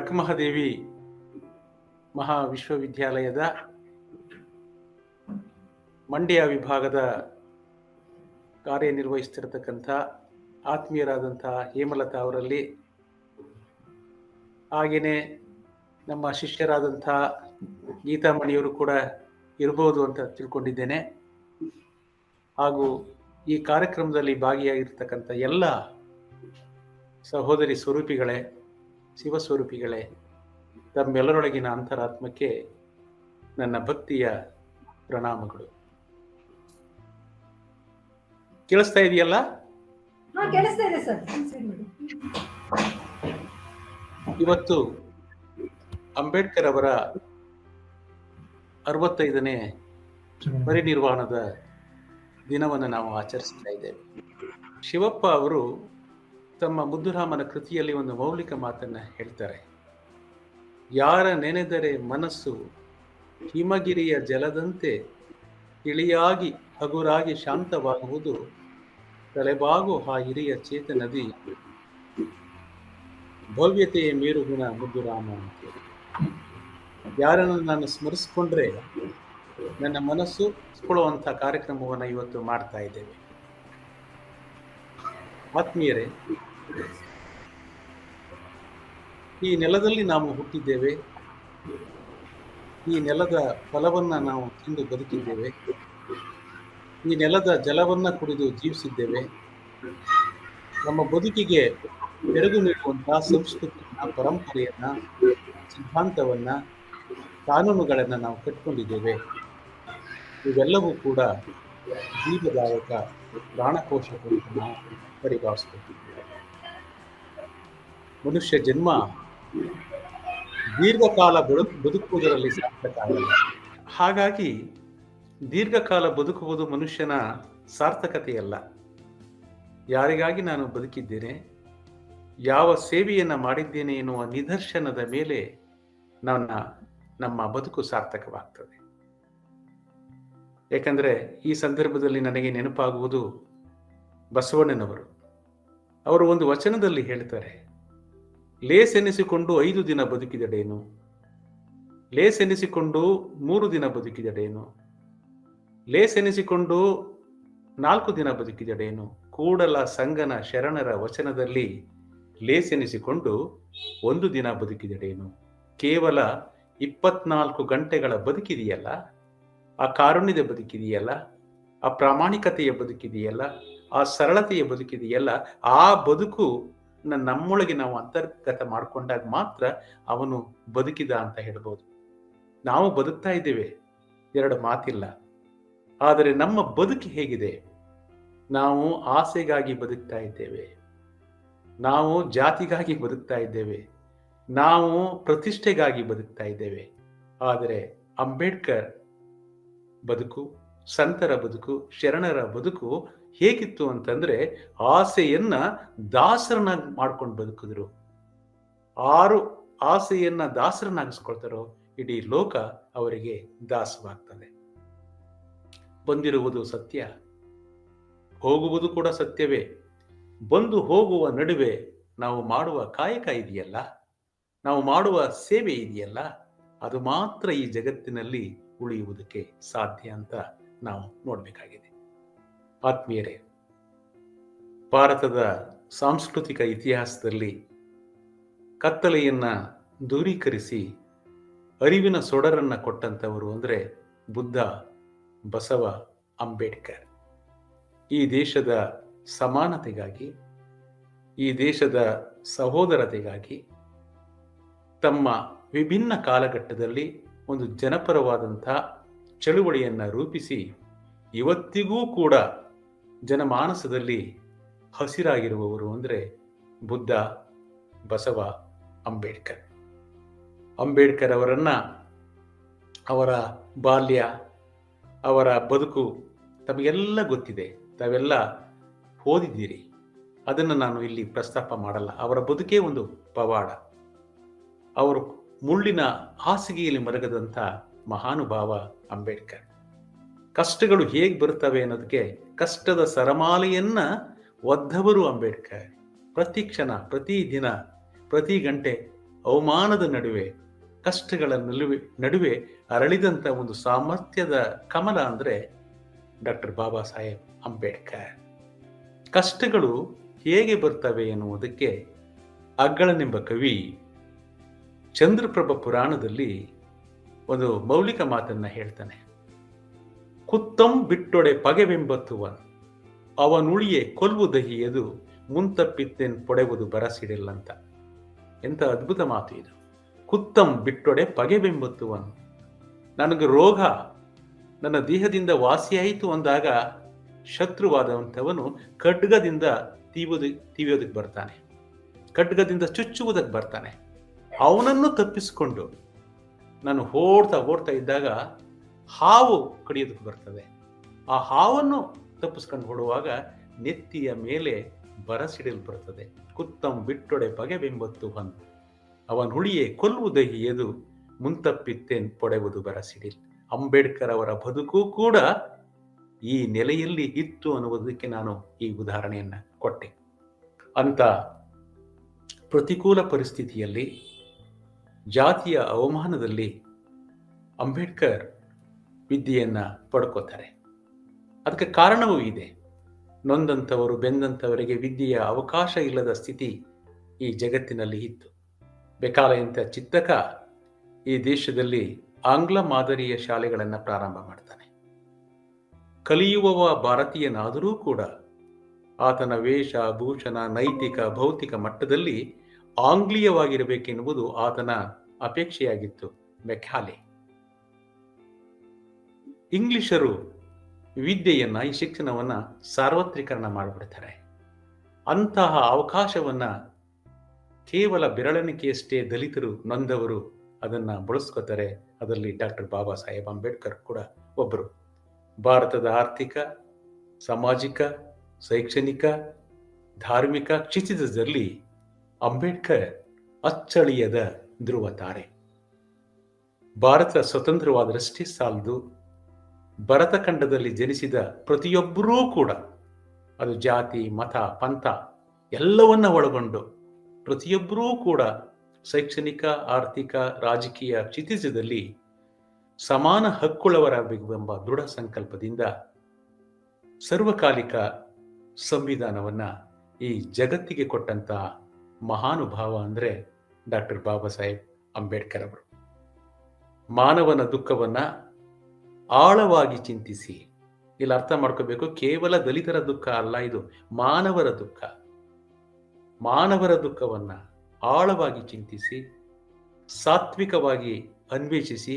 ಅಕ್ಕಮಹಾದೇವಿ ಮಹಾ ವಿಶ್ವವಿದ್ಯಾಲಯದ ಮಂಡ್ಯ ವಿಭಾಗದ ಕಾರ್ಯನಿರ್ವಹಿಸ್ತಿರತಕ್ಕಂಥ ಆತ್ಮೀಯರಾದಂಥ ಹೇಮಲತಾ ಅವರಲ್ಲಿ, ಹಾಗೆಯೇ ನಮ್ಮ ಶಿಷ್ಯರಾದಂಥ ಗೀತಾಮಣಿಯವರು ಕೂಡ ಇರ್ಬೋದು ಅಂತ ತಿಳ್ಕೊಂಡಿದ್ದೇನೆ. ಹಾಗೂ ಈ ಕಾರ್ಯಕ್ರಮದಲ್ಲಿ ಭಾಗಿಯಾಗಿರ್ತಕ್ಕಂಥ ಎಲ್ಲ ಸಹೋದರಿ ಸ್ವರೂಪಿಗಳೇ, ಶಿವಸ್ವರೂಪಿಗಳೇ, ತಮ್ಮೆಲ್ಲರೊಳಗಿನ ಅಂತರಾತ್ಮಕ್ಕೆ ನನ್ನ ಭಕ್ತಿಯ ಪ್ರಣಾಮಗಳು. ಕೇಳಿಸ್ತಾ ಇದೆಯಲ್ಲ? ಇವತ್ತು ಅಂಬೇಡ್ಕರ್ ಅವರ 65ನೇ ಪರಿನಿರ್ವಾಣದ ದಿನವನ್ನು ನಾವು ಆಚರಿಸ್ತಾ ಇದ್ದೇವೆ. ಶಿವಪ್ಪ ಅವರು ತಮ್ಮ ಮುದ್ದುರಾಮನ ಕೃತಿಯಲ್ಲಿ ಒಂದು ಮೌಲಿಕ ಮಾತನ್ನ ಹೇಳ್ತಾರೆ. ಯಾರ ನೆನೆದರೆ ಮನಸ್ಸು ಹಿಮಗಿರಿಯ ಜಲದಂತೆ ತಿಳಿಯಾಗಿ ಹಗುರಾಗಿ ಶಾಂತವಾಗುವುದು, ತಲೆಬಾಗು ಆ ಹಿರಿಯ ಚೇತನದಿ ಭವ್ಯತೆಯ ಮೇರುಗುಣ ಮುದ್ದುರಾಮ ಅಂತ. ಯಾರನ್ನು ನಾನು ಸ್ಮರಿಸ್ಕೊಂಡ್ರೆ ನನ್ನ ಮನಸ್ಸು ಸ್ಕೊಳ್ಳುವಂಥ ಕಾರ್ಯಕ್ರಮವನ್ನು ಇವತ್ತು ಮಾಡ್ತಾ ಇದ್ದೇವೆ. ಆತ್ಮೀಯರೇ, ಈ ನೆಲದಲ್ಲಿ ನಾವು ಹುಟ್ಟಿದ್ದೇವೆ. ಈ ನೆಲದ ಫಲವನ್ನ ನಾವು ತಿಂದು ಬದುಕಿದ್ದೇವೆ. ಈ ನೆಲದ ಜಲವನ್ನ ಕುಡಿದು ಜೀವಿಸಿದ್ದೇವೆ. ನಮ್ಮ ಬದುಕಿಗೆ ಬೆಳಗು ನೀಡುವಂತಹ ಸಂಸ್ಕೃತಿಯನ್ನ, ಪರಂಪರೆಯನ್ನ, ಸಿದ್ಧಾಂತವನ್ನ, ಕಾನೂನುಗಳನ್ನ ನಾವು ಕಟ್ಕೊಂಡಿದ್ದೇವೆ. ಇವೆಲ್ಲವೂ ಕೂಡ ಜೀವದಾಯಕ ಪ್ರಾಣಕೋಶಗಳು ನಾವು ಪರಿಭಾವಿಸಬೇಕಿದ್ದೇವೆ. ಮನುಷ್ಯ ಜನ್ಮ ದೀರ್ಘಕಾಲ ಬದುಕುವುದರಲ್ಲಿ ಸಾರ್ಥಕ ಆಗಲ್ಲ. ಹಾಗಾಗಿ ದೀರ್ಘಕಾಲ ಬದುಕುವುದು ಮನುಷ್ಯನ ಸಾರ್ಥಕತೆಯಲ್ಲ. ಯಾರಿಗಾಗಿ ನಾನು ಬದುಕಿದ್ದೇನೆ, ಯಾವ ಸೇವೆಯನ್ನ ಮಾಡಿದ್ದೇನೆ ಎನ್ನುವ ನಿದರ್ಶನದ ಮೇಲೆ ನಮ್ಮ ಬದುಕು ಸಾರ್ಥಕವಾಗ್ತದೆ. ಯಾಕಂದ್ರೆ ಈ ಸಂದರ್ಭದಲ್ಲಿ ನನಗೆ ನೆನಪಾಗುವುದು ಬಸವಣ್ಣನವರು. ಅವರು ಒಂದು ವಚನದಲ್ಲಿ ಹೇಳ್ತಾರೆ, ಲೇಸೆನಿಸಿಕೊಂಡು 5 ದಿನ ಬದುಕಿದಡೇನು, ಲೇಸೆನಿಸಿಕೊಂಡು 3 ದಿನ ಬದುಕಿದಡೇನು, ಲೇಸೆನಿಸಿಕೊಂಡು 4 ದಿನ ಬದುಕಿದಡೇನು. ಕೂಡಲ ಸಂಗನ ಶರಣರ ವಚನದಲ್ಲಿ ಲೇಸೆನಿಸಿಕೊಂಡು 1 ದಿನ ಬದುಕಿದಡೇನು. ಕೇವಲ 24 ಗಂಟೆಗಳ ಬದುಕಿದೆಯಲ್ಲ, ಆ ಕಾರುಣ್ಯದ ಬದುಕಿದೆಯಲ್ಲ, ಆ ಪ್ರಾಮಾಣಿಕತೆಯ ಬದುಕಿದೆಯಲ್ಲ, ಆ ಸರಳತೆಯ ಬದುಕಿದೆಯಲ್ಲ, ಆ ಬದುಕು ನಮ್ಮೊಳಗೆ ನಾವು ಅಂತರ್ಗತ ಮಾಡಿಕೊಂಡಾಗ ಮಾತ್ರ ಅವನು ಬದುಕಿದ ಅಂತ ಹೇಳ್ಬೋದು. ನಾವು ಬದುಕ್ತಾ ಇದ್ದೇವೆ, 2 ಮಾತಿಲ್ಲ. ಆದರೆ ನಮ್ಮ ಬದುಕು ಹೇಗಿದೆ? ನಾವು ಆಸೆಗಾಗಿ ಬದುಕ್ತಾ ಇದ್ದೇವೆ, ನಾವು ಜಾತಿಗಾಗಿ ಬದುಕ್ತಾ ಇದ್ದೇವೆ, ನಾವು ಪ್ರತಿಷ್ಠೆಗಾಗಿ ಬದುಕ್ತಾ ಇದ್ದೇವೆ. ಆದರೆ ಅಂಬೇಡ್ಕರ್ ಬದುಕು, ಸಂತರ ಬದುಕು, ಶರಣರ ಬದುಕು ಹೇಗಿತ್ತು ಅಂತಂದ್ರೆ, ಆಸೆಯನ್ನ ದಾಸರನ್ನಾಗಿ ಮಾಡ್ಕೊಂಡು ಬದುಕಿದ್ರು. 6 ಆಸೆಯನ್ನ ದಾಸರನ್ನಾಗಿಸ್ಕೊಳ್ತಾರೋ ಇಡೀ ಲೋಕ ಅವರಿಗೆ ದಾಸವಾಗ್ತದೆ. ಬಂದಿರುವುದು ಸತ್ಯ, ಹೋಗುವುದು ಕೂಡ ಸತ್ಯವೇ. ಬಂದು ಹೋಗುವ ನಡುವೆ ನಾವು ಮಾಡುವ ಕಾಯಕ ಇದೆಯಲ್ಲ, ನಾವು ಮಾಡುವ ಸೇವೆ ಇದೆಯಲ್ಲ, ಅದು ಮಾತ್ರ ಈ ಜಗತ್ತಿನಲ್ಲಿ ಉಳಿಯುವುದಕ್ಕೆ ಸಾಧ್ಯ ಅಂತ ನಾವು ನೋಡ್ಬೇಕಾಗಿದೆ. ಆತ್ಮೀಯರೇ, ಭಾರತದ ಸಾಂಸ್ಕೃತಿಕ ಇತಿಹಾಸದಲ್ಲಿ ಕತ್ತಲೆಯನ್ನ ದೂರೀಕರಿಸಿ ಅರಿವಿನ ಸೊಡರನ್ನ ಕೊಟ್ಟಂಥವರು ಅಂದ್ರೆ ಬುದ್ಧ, ಬಸವ, ಅಂಬೇಡ್ಕರ್. ಈ ದೇಶದ ಸಮಾನತೆಗಾಗಿ, ಈ ದೇಶದ ಸಹೋದರತೆಗಾಗಿ ತಮ್ಮ ವಿಭಿನ್ನ ಕಾಲಘಟ್ಟದಲ್ಲಿ ಒಂದು ಜನಪರವಾದಂಥ ಚಳುವಳಿಯನ್ನ ರೂಪಿಸಿ ಇವತ್ತಿಗೂ ಕೂಡ ಜನಮಾನಸದಲ್ಲಿ ಹಸಿರಾಗಿರುವವರು ಅಂದ್ರೆ ಬುದ್ಧ, ಬಸವ, ಅಂಬೇಡ್ಕರ್. ಅಂಬೇಡ್ಕರ್ ಅವರನ್ನ, ಅವರ ಬಾಲ್ಯ, ಅವರ ಬದುಕು ತಮಗೆಲ್ಲ ಗೊತ್ತಿದೆ, ತಾವೆಲ್ಲ ಓದಿದ್ದೀರಿ. ಅದನ್ನು ನಾನು ಇಲ್ಲಿ ಪ್ರಸ್ತಾಪ ಮಾಡಲ್ಲ. ಅವರ ಬದುಕೇ ಒಂದು ಪವಾಡ. ಅವರು ಮುಳ್ಳಿನ ಹಾಸಿಗೆಯಲ್ಲಿ ಮಲಗದಂಥ ಮಹಾನುಭಾವ ಅಂಬೇಡ್ಕರ್. ಕಷ್ಟಗಳು ಹೇಗೆ ಬರುತ್ತವೆ ಅನ್ನೋದಕ್ಕೆ ಕಷ್ಟದ ಸರಮಾಲೆಯನ್ನ ಒದ್ದವರು ಅಂಬೇಡ್ಕರ್. ಪ್ರತಿ ಕ್ಷಣ, ಪ್ರತಿ ದಿನ, ಪ್ರತಿ ಗಂಟೆ ಅವಮಾನದ ನಡುವೆ, ಕಷ್ಟಗಳ ನಡುವೆ ಅರಳಿದಂಥ ಒಂದು ಸಾಮರ್ಥ್ಯದ ಕಮಲ ಅಂದರೆ ಡಾಕ್ಟರ್ ಬಾಬಾ ಸಾಹೇಬ್ ಅಂಬೇಡ್ಕರ್. ಕಷ್ಟಗಳು ಹೇಗೆ ಬರ್ತವೆ ಎನ್ನುವುದಕ್ಕೆ ಅಗ್ಗಳನೆಂಬ ಕವಿ ಚಂದ್ರಪ್ರಭ ಪುರಾಣದಲ್ಲಿ ಒಂದು ಮೌಲಿಕ ಮಾತನ್ನ ಹೇಳ್ತಾನೆ. ಕುತ್ತಂ ಬಿಟ್ಟೊಡೆ ಪಗೆವೆಂಬತ್ತುವನ್ ಅವನುಳಿಯೇ ಕೊಲ್ವುದಹಿಯದು ಮುಂತಪ್ಪಿತ್ತೆನ್ ಪೊಡೆವುದು ಬರಸಿಡಿಲ್ಲ ಅಂತ. ಎಂಥ ಅದ್ಭುತ ಮಾತು ಇದು. ಕುತ್ತಂ ಬಿಟ್ಟೊಡೆ ಪಗೆವೆಂಬತ್ತುವನ್, ನನಗೆ ರೋಗ ನನ್ನ ದೇಹದಿಂದ ವಾಸಿಯಾಯಿತು ಅಂದಾಗ ಶತ್ರುವಾದಂಥವನು ಖಡ್ಗದಿಂದ ತೀವ್ಯೋದಕ್ಕೆ ಬರ್ತಾನೆ, ಖಡ್ಗದಿಂದ ಚುಚ್ಚುವುದಕ್ಕೆ ಬರ್ತಾನೆ. ಅವನನ್ನು ತಪ್ಪಿಸಿಕೊಂಡು ನಾನು ಓಡ್ತಾ ಇದ್ದಾಗ ಹಾವು ಕಡಿಯೋದಕ್ಕೆ ಬರ್ತದೆ. ಆ ಹಾವನ್ನು ತಪ್ಪಿಸ್ಕೊಂಡು ಓಡುವಾಗ ನೆತ್ತಿಯ ಮೇಲೆ ಬರಸಿಡಿಲ್ ಬರ್ತದೆ. ಕುತ್ತಂ ಬಿಟ್ಟೊಡೆ ಬಗೆಬೆಂಬತ್ತು ಹನ್ ಅವನ್ ಹುಳಿಯೇ ಕೊಲ್ಲುವುದಹಿ ಎದು ಮುಂತಪ್ಪಿತ್ತೇನ್ ಪೊಡೆವುದು ಬರಸಿಡಿಲ್. ಅಂಬೇಡ್ಕರ್ ಅವರ ಬದುಕು ಕೂಡ ಈ ನೆಲೆಯಲ್ಲಿ ಇತ್ತು ಅನ್ನುವುದಕ್ಕೆ ನಾನು ಈ ಉದಾಹರಣೆಯನ್ನ ಕೊಟ್ಟೆ. ಅಂತ ಪ್ರತಿಕೂಲ ಪರಿಸ್ಥಿತಿಯಲ್ಲಿ, ಜಾತಿಯ ಅವಮಾನದಲ್ಲಿ ಅಂಬೇಡ್ಕರ್ ವಿದ್ಯೆಯನ್ನ ಪಡ್ಕೋತಾರೆ. ಅದಕ್ಕೆ ಕಾರಣವೂ ಇದೆ. ನೊಂದಂಥವರು ಬೆಂದಂಥವರಿಗೆ ವಿದ್ಯೆಯ ಅವಕಾಶ ಇಲ್ಲದ ಸ್ಥಿತಿ ಈ ಜಗತ್ತಿನಲ್ಲಿ ಇತ್ತು. ಬೆಕಾಲೆಯಂಥ ಚಿತ್ತಕ ಈ ದೇಶದಲ್ಲಿ ಆಂಗ್ಲ ಮಾದರಿಯ ಶಾಲೆಗಳನ್ನು ಪ್ರಾರಂಭ ಮಾಡ್ತಾನೆ. ಕಲಿಯುವವ ಭಾರತೀಯನಾದರೂ ಕೂಡ ಆತನ ವೇಷ ಭೂಷಣ ನೈತಿಕ ಭೌತಿಕ ಮಟ್ಟದಲ್ಲಿ ಆಂಗ್ಲೀಯವಾಗಿರಬೇಕೆನ್ನುವುದು ಆತನ ಅಪೇಕ್ಷೆಯಾಗಿತ್ತು. ಮೆಕಾಲೆ ಇಂಗ್ಲಿಷರು ವಿದ್ಯೆಯನ್ನ, ಈ ಶಿಕ್ಷಣವನ್ನ ಸಾರ್ವತ್ರೀಕರಣ ಮಾಡಿಬಿಡ್ತಾರೆ. ಅಂತಹ ಅವಕಾಶವನ್ನ ಕೇವಲ ಬೆರಳೆಣಿಕೆಯಷ್ಟೇ ದಲಿತರು, ನೊಂದವರು ಅದನ್ನ ಬಳಸ್ಕೋತಾರೆ. ಅದರಲ್ಲಿ ಡಾಕ್ಟರ್ ಬಾಬಾ ಸಾಹೇಬ್ ಅಂಬೇಡ್ಕರ್ ಕೂಡ ಒಬ್ಬರು. ಭಾರತದ ಆರ್ಥಿಕ, ಸಾಮಾಜಿಕ, ಶೈಕ್ಷಣಿಕ, ಧಾರ್ಮಿಕ ಕ್ಷಿತಿಜದಲ್ಲಿ ಅಂಬೇಡ್ಕರ್ ಅಚ್ಚಳಿಯದ ಧ್ರುವ ತಾರೆ. ಭಾರತ ಸ್ವತಂತ್ರವಾದರಷ್ಟೇ ಸಾಲದು, ಭರತಖಂಡದಲ್ಲಿ ಜನಿಸಿದ ಪ್ರತಿಯೊಬ್ಬರೂ ಕೂಡ, ಅದು ಜಾತಿ ಮತ ಪಂಥ ಎಲ್ಲವನ್ನ ಒಳಗೊಂಡು ಪ್ರತಿಯೊಬ್ಬರೂ ಕೂಡ ಶೈಕ್ಷಣಿಕ, ಆರ್ಥಿಕ, ರಾಜಕೀಯ ಕ್ಷಿತಿಜದಲ್ಲಿ ಸಮಾನ ಹಕ್ಕುಳ್ಳವರಾಗಬೇಕೆಂಬ ದೃಢ ಸಂಕಲ್ಪದಿಂದ ಸರ್ವಕಾಲಿಕ ಸಂವಿಧಾನವನ್ನ ಈ ಜಗತ್ತಿಗೆ ಕೊಟ್ಟಂತ ಮಹಾನುಭಾವ ಅಂದ್ರೆ ಡಾಕ್ಟರ್ ಬಾಬಾ ಸಾಹೇಬ್ ಅಂಬೇಡ್ಕರ್ ಅವರು. ಮಾನವನ ದುಃಖವನ್ನ ಆಳವಾಗಿ ಚಿಂತಿಸಿ, ಇಲ್ಲಿ ಅರ್ಥ ಮಾಡ್ಕೋಬೇಕು, ಕೇವಲ ದಲಿತರ ದುಃಖ ಅಲ್ಲ, ಇದು ಮಾನವರ ದುಃಖ. ಮಾನವರ ದುಃಖವನ್ನ ಆಳವಾಗಿ ಚಿಂತಿಸಿ, ಸಾತ್ವಿಕವಾಗಿ ಅನ್ವೇಷಿಸಿ,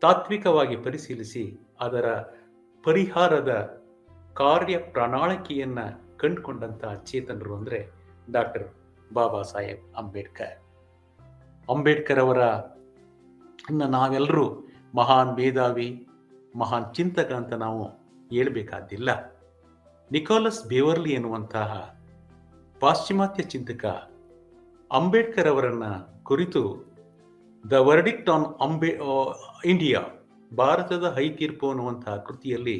ತಾತ್ವಿಕವಾಗಿ ಪರಿಶೀಲಿಸಿ, ಅದರ ಪರಿಹಾರದ ಕಾರ್ಯ ಪ್ರಣಾಳಿಕೆಯನ್ನ ಕಂಡುಕೊಂಡಂತಹ ಚೇತನರು ಅಂದ್ರೆ ಡಾಕ್ಟರ್ ಬಾಬಾ ಸಾಹೇಬ್ ಅಂಬೇಡ್ಕರ್. ಅಂಬೇಡ್ಕರ್ ಅವರ ನಾವೆಲ್ಲರೂ ಮಹಾನ್ ಮೇಧಾವಿ, ಮಹಾನ್ ಚಿಂತಕ ಅಂತ ನಾವು ಹೇಳ್ಬೇಕಾದ್ದಿಲ್ಲ. ನಿಕೋಲಸ್ ಬೇವರ್ಲಿ ಎನ್ನುವಂತಹ ಪಾಶ್ಚಿಮಾತ್ಯ ಚಿಂತಕ ಅಂಬೇಡ್ಕರ್ ಅವರನ್ನ ಕುರಿತು ದ ವರ್ಡಿಕ್ಟ್ ಆನ್ ಇಂಡಿಯಾ, ಭಾರತದ ಹೈತೀರ್ಪು ಅನ್ನುವಂತಹ ಕೃತಿಯಲ್ಲಿ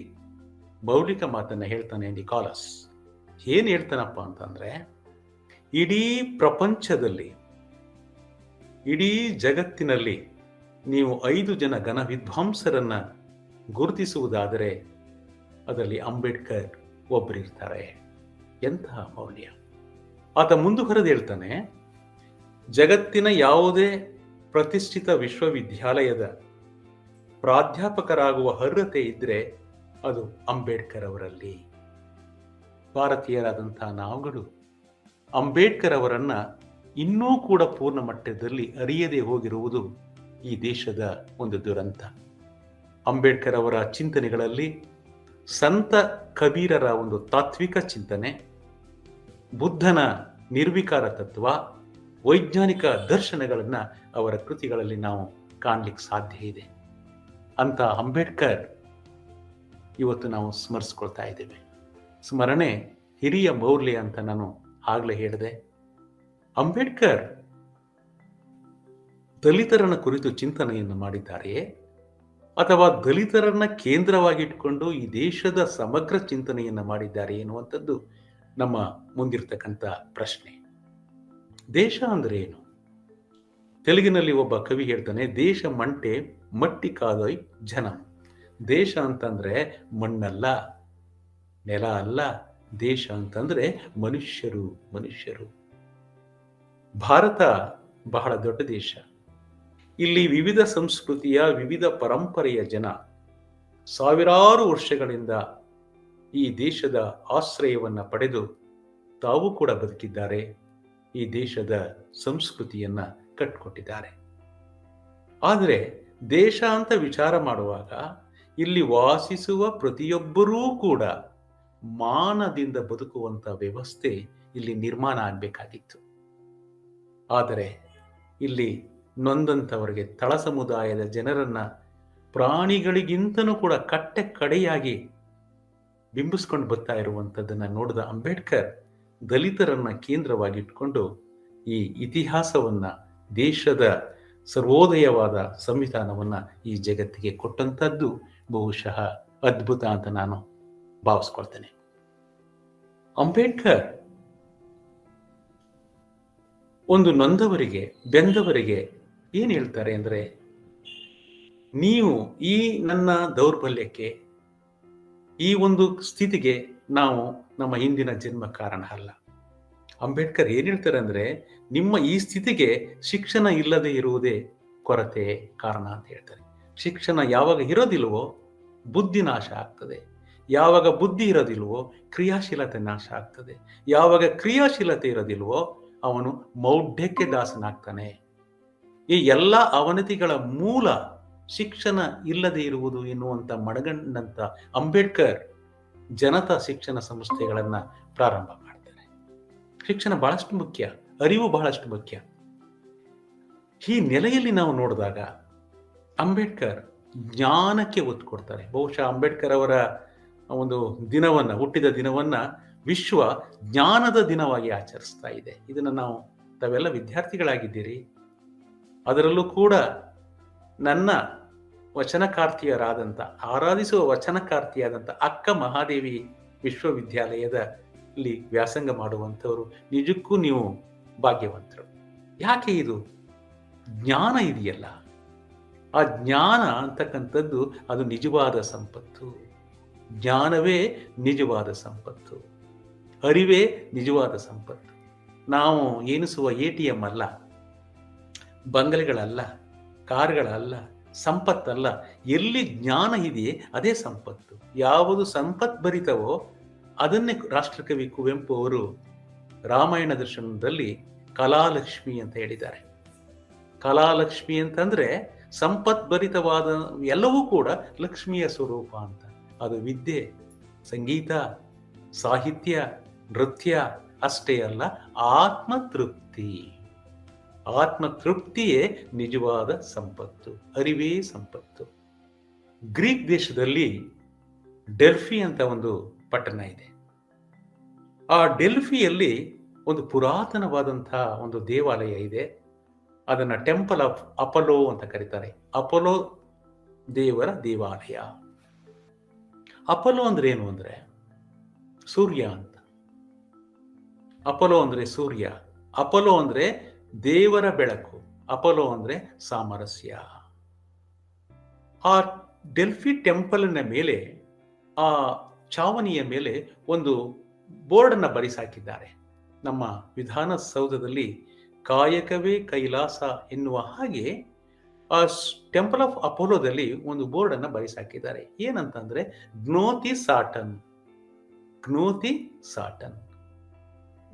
ಮೌಲಿಕ ಮಾತನ್ನ ಹೇಳ್ತಾನೆ ನಿಕೋಲಸ್. ಏನ್ ಹೇಳ್ತಾನಪ್ಪ ಅಂತಂದ್ರೆ, ಇಡೀ ಪ್ರಪಂಚದಲ್ಲಿ, ಇಡೀ ಜಗತ್ತಿನಲ್ಲಿ ನೀವು 5 ಜನ ಘನ ವಿದ್ವಾಂಸರನ್ನ ಗುರುತಿಸುವುದಾದರೆ ಅದರಲ್ಲಿ ಅಂಬೇಡ್ಕರ್ ಒಬ್ಬರಿರ್ತಾರೆ. ಎಂತಹ ಮೌಲ್ಯ! ಆತ ಮುಂದುವರೆದು ಹೇಳ್ತಾನೆ, ಜಗತ್ತಿನ ಯಾವುದೇ ಪ್ರತಿಷ್ಠಿತ ವಿಶ್ವವಿದ್ಯಾಲಯದ ಪ್ರಾಧ್ಯಾಪಕರಾಗುವ ಅರ್ಹತೆ ಇದ್ರೆ ಅದು ಅಂಬೇಡ್ಕರ್ ಅವರಲ್ಲಿ. ಭಾರತೀಯರಾದಂತಹ ನಾವುಗಳು ಅಂಬೇಡ್ಕರ್ ಅವರನ್ನ ಇನ್ನೂ ಕೂಡ ಪೂರ್ಣ ಮಟ್ಟದಲ್ಲಿ ಅರಿಯದೆ ಹೋಗಿರುವುದು ಈ ದೇಶದ ಒಂದು ದುರಂತ. ಅಂಬೇಡ್ಕರ್ ಅವರ ಚಿಂತನೆಗಳಲ್ಲಿ ಸಂತ ಕಬೀರರ ಒಂದು ತಾತ್ವಿಕ ಚಿಂತನೆ, ಬುದ್ಧನ ನಿರ್ವಿಕಾರ ತತ್ವ, ವೈಜ್ಞಾನಿಕ ದರ್ಶನಗಳನ್ನ ಅವರ ಕೃತಿಗಳಲ್ಲಿ ನಾವು ಕಾಣ್ಲಿಕ್ಕೆ ಸಾಧ್ಯ ಇದೆ. ಅಂತ ಅಂಬೇಡ್ಕರ್ ಇವತ್ತು ನಾವು ಸ್ಮರಿಸ್ಕೊಳ್ತಾ ಇದ್ದೇವೆ. ಸ್ಮರಣೆ ಹಿರಿಯ ಮೌಲ್ಯ ಅಂತ ನಾನು ಆಗ್ಲೇ ಹೇಳಿದೆ. ಅಂಬೇಡ್ಕರ್ ದಲಿತರನ್ನ ಕುರಿತು ಚಿಂತನೆಯನ್ನು ಮಾಡಿದ್ದಾರೆಯೇ, ಅಥವಾ ದಲಿತರನ್ನ ಕೇಂದ್ರವಾಗಿಟ್ಕೊಂಡು ಈ ದೇಶದ ಸಮಗ್ರ ಚಿಂತನೆಯನ್ನ ಮಾಡಿದ್ದಾರೆ ಎನ್ನುವಂಥದ್ದು ನಮ್ಮ ಮುಂದಿರ್ತಕ್ಕಂಥ ಪ್ರಶ್ನೆ. ದೇಶ ಅಂದ್ರೆ ಏನು? ತೆಲುಗಿನಲ್ಲಿ ಒಬ್ಬ ಕವಿ ಹೇಳ್ತಾನೆ, ದೇಶ ಮಂಟೆ ಮಟ್ಟಿ ಕಾದೊಯ್ ಜನ. ದೇಶ ಅಂತಂದ್ರೆ ಮಣ್ಣಲ್ಲ, ನೆಲ ಅಲ್ಲ. ದೇಶ ಅಂತಂದ್ರೆ ಮನುಷ್ಯರು. ಮನುಷ್ಯರು. ಭಾರತ ಬಹಳ ದೊಡ್ಡ ದೇಶ. ಇಲ್ಲಿ ವಿವಿಧ ಸಂಸ್ಕೃತಿಯ, ವಿವಿಧ ಪರಂಪರೆಯ ಜನ ಸಾವಿರಾರು ವರ್ಷಗಳಿಂದ ಈ ದೇಶದ ಆಶ್ರಯವನ್ನ ಪಡೆದು ತಾವು ಕೂಡ ಬದುಕಿದ್ದಾರೆ. ಈ ದೇಶದ ಸಂಸ್ಕೃತಿಯನ್ನ ಕಟ್ಕೊಟ್ಟಿದ್ದಾರೆ. ಆದರೆ ದೇಶ ಅಂತ ವಿಚಾರ ಮಾಡುವಾಗ ಇಲ್ಲಿ ವಾಸಿಸುವ ಪ್ರತಿಯೊಬ್ಬರೂ ಕೂಡ ಮಾನದಿಂದ ಬದುಕುವಂತ ವ್ಯವಸ್ಥೆ ಇಲ್ಲಿ ನಿರ್ಮಾಣ ಆಗಬೇಕಾಗಿತ್ತು. ಆದರೆ ಇಲ್ಲಿ ನೊಂದಂಥವರಿಗೆ, ತಳ ಸಮುದಾಯದ ಜನರನ್ನ ಪ್ರಾಣಿಗಳಿಗಿಂತನೂ ಕೂಡ ಕಟ್ಟೆ ಕಡೆಯಾಗಿ ಬಿಂಬಿಸ್ಕೊಂಡು ಬರ್ತಾ ಇರುವಂಥದ್ದನ್ನ ನೋಡಿದ ಅಂಬೇಡ್ಕರ್ ದಲಿತರನ್ನ ಕೇಂದ್ರವಾಗಿಟ್ಕೊಂಡು ಈ ಇತಿಹಾಸವನ್ನ, ದೇಶದ ಸರ್ವೋದಯವಾದ ಸಂವಿಧಾನವನ್ನ ಈ ಜಗತ್ತಿಗೆ ಕೊಟ್ಟಂಥದ್ದು ಬಹುಶಃ ಅದ್ಭುತ ಅಂತ ನಾನು ಭಾವಿಸ್ಕೊಳ್ತೇನೆ. ಅಂಬೇಡ್ಕರ್ ಒಂದು ನೊಂದವರಿಗೆ, ಬೆಂದವರಿಗೆ ಏನ್ ಹೇಳ್ತಾರೆ ಅಂದ್ರೆ, ನೀವು ಈ ನನ್ನ ದೌರ್ಬಲ್ಯಕ್ಕೆ, ಈ ಒಂದು ಸ್ಥಿತಿಗೆ ನಾವು ನಮ್ಮ ಹಿಂದಿನ ಜನ್ಮ ಕಾರಣ ಅಲ್ಲ. ಅಂಬೇಡ್ಕರ್ ಏನ್ ಹೇಳ್ತಾರೆ ಅಂದ್ರೆ, ನಿಮ್ಮ ಈ ಸ್ಥಿತಿಗೆ ಶಿಕ್ಷಣ ಇಲ್ಲದೆ ಇರುವುದೇ ಕೊರತೆ ಕಾರಣ ಅಂತ ಹೇಳ್ತಾರೆ. ಶಿಕ್ಷಣ ಯಾವಾಗ ಇರೋದಿಲ್ವೋ ಬುದ್ಧಿ ನಾಶ ಆಗ್ತದೆ. ಯಾವಾಗ ಬುದ್ಧಿ ಇರೋದಿಲ್ವೋ ಕ್ರಿಯಾಶೀಲತೆ ನಾಶ ಆಗ್ತದೆ. ಯಾವಾಗ ಕ್ರಿಯಾಶೀಲತೆ ಇರೋದಿಲ್ವೋ ಅವನು ಮೌಢ್ಯಕ್ಕೆ ದಾಸನಾಗ್ತಾನೆ. ಈ ಎಲ್ಲ ಅವನತಿಗಳ ಮೂಲ ಶಿಕ್ಷಣ ಇಲ್ಲದೆ ಇರುವುದು ಎನ್ನುವಂತ ಮಡಗಂಡಂತ ಅಂಬೇಡ್ಕರ್ ಜನತಾ ಶಿಕ್ಷಣ ಸಂಸ್ಥೆಗಳನ್ನ ಪ್ರಾರಂಭ ಮಾಡ್ತಾರೆ. ಶಿಕ್ಷಣ ಬಹಳಷ್ಟು ಮುಖ್ಯ, ಅರಿವು ಬಹಳಷ್ಟು ಮುಖ್ಯ. ಈ ನೆಲೆಯಲ್ಲಿ ನಾವು ನೋಡಿದಾಗ ಅಂಬೇಡ್ಕರ್ ಜ್ಞಾನಕ್ಕೆ ಒತ್ತು ಕೊಡ್ತಾರೆ. ಬಹುಶಃ ಅಂಬೇಡ್ಕರ್ ಅವರ ಒಂದು ದಿನವನ್ನ, ಹುಟ್ಟಿದ ದಿನವನ್ನ ವಿಶ್ವ ಜ್ಞಾನದ ದಿನವಾಗಿ ಆಚರಿಸ್ತಾ ಇದೆ. ಇದನ್ನು ನಾವು, ತಾವೆಲ್ಲ ವಿದ್ಯಾರ್ಥಿಗಳಾಗಿದ್ದೀರಿ, ಅದರಲ್ಲೂ ಕೂಡ ನನ್ನ ವಚನಕಾರ್ತಿಯರಾದಂಥ, ಆರಾಧಿಸುವ ವಚನಕಾರ್ತಿಯಾದಂಥ ಅಕ್ಕ ಮಹಾದೇವಿ ವಿಶ್ವವಿದ್ಯಾಲಯದಲ್ಲಿ ವ್ಯಾಸಂಗ ಮಾಡುವಂಥವರು ನಿಜಕ್ಕೂ ನೀವು ಭಾಗ್ಯವಂತರು. ಯಾಕೆ? ಇದು ಜ್ಞಾನ ಇದೆಯಲ್ಲ, ಆ ಜ್ಞಾನ ಅಂತಕ್ಕಂಥದ್ದು ಅದು ನಿಜವಾದ ಸಂಪತ್ತು. ಜ್ಞಾನವೇ ನಿಜವಾದ ಸಂಪತ್ತು, ಅರಿವೇ ನಿಜವಾದ ಸಂಪತ್ತು. ನಾವು ಎನಿಸುವ ATM ಅಲ್ಲ, ಬಂಗಲೆಗಳಲ್ಲ, ಕಾರುಗಳಲ್ಲ, ಸಂಪತ್ತಲ್ಲ. ಎಲ್ಲಿ ಜ್ಞಾನ ಇದೆಯೇ ಅದೇ ಸಂಪತ್ತು. ಯಾವುದು ಸಂಪತ್ ಭರಿತವೋ ಅದನ್ನೇ ರಾಷ್ಟ್ರಕವಿ ಕುವೆಂಪು ಅವರು ರಾಮಾಯಣ ದರ್ಶನದಲ್ಲಿ ಕಲಾಲಕ್ಷ್ಮಿ ಅಂತ ಹೇಳಿದ್ದಾರೆ. ಕಲಾಲಕ್ಷ್ಮಿ ಅಂತಂದ್ರೆ ಸಂಪತ್ ಭರಿತವಾದ ಎಲ್ಲವೂ ಕೂಡ ಲಕ್ಷ್ಮಿಯ ಸ್ವರೂಪ ಅಂತ. ಅದು ವಿದ್ಯೆ, ಸಂಗೀತ, ಸಾಹಿತ್ಯ, ನೃತ್ಯ ಅಷ್ಟೇ ಅಲ್ಲ, ಆತ್ಮತೃಪ್ತಿ. ಆತ್ಮತೃಪ್ತಿಯೇ ನಿಜವಾದ ಸಂಪತ್ತು, ಅರಿವೇ ಸಂಪತ್ತು. ಗ್ರೀಕ್ ದೇಶದಲ್ಲಿ ಡೆಲ್ಫಿ ಅಂತ ಒಂದು ಪಟ್ಟಣ ಇದೆ. ಆ ಡೆಲ್ಫಿಯಲ್ಲಿ ಒಂದು ಪುರಾತನವಾದಂತಹ ಒಂದು ದೇವಾಲಯ ಇದೆ. ಅದನ್ನ ಟೆಂಪಲ್ ಆಫ್ ಅಪೋಲೋ ಅಂತ ಕರೀತಾರೆ. ಅಪೋಲೋ ದೇವರ ದೇವಾಲಯ. ಅಪೋಲೋ ಅಂದ್ರೆ ಏನು ಅಂದ್ರೆ ಸೂರ್ಯ ಅಂತ. ಅಪೋಲೋ ಅಂದ್ರೆ ಸೂರ್ಯ, ಅಪೋಲೋ ಅಂದ್ರೆ ದೇವರ ಬೆಳಕು, ಅಪೋಲೋ ಅಂದ್ರೆ ಸಾಮರಸ್ಯ. ಆ ಡೆಲ್ಫಿ ಟೆಂಪಲ್ನ ಮೇಲೆ, ಆ ಚಾವಣಿಯ ಮೇಲೆ ಒಂದು ಬೋರ್ಡ್ ಅನ್ನ ಬರೆಸಾಕಿದ್ದಾರೆ. ನಮ್ಮ ವಿಧಾನಸೌಧದಲ್ಲಿ ಕಾಯಕವೇ ಕೈಲಾಸ ಎನ್ನುವ ಹಾಗೆ ಆ ಟೆಂಪಲ್ ಆಫ್ ಅಪೋಲೋದಲ್ಲಿ ಒಂದು ಬೋರ್ಡ್ ಅನ್ನ ಬರೆಸಾಕಿದ್ದಾರೆ. ಏನಂತಂದ್ರೆ ಜ್ಞೋತಿ ಸಾಟನ್. ಜ್ಞೋತಿ ಸಾಟನ್.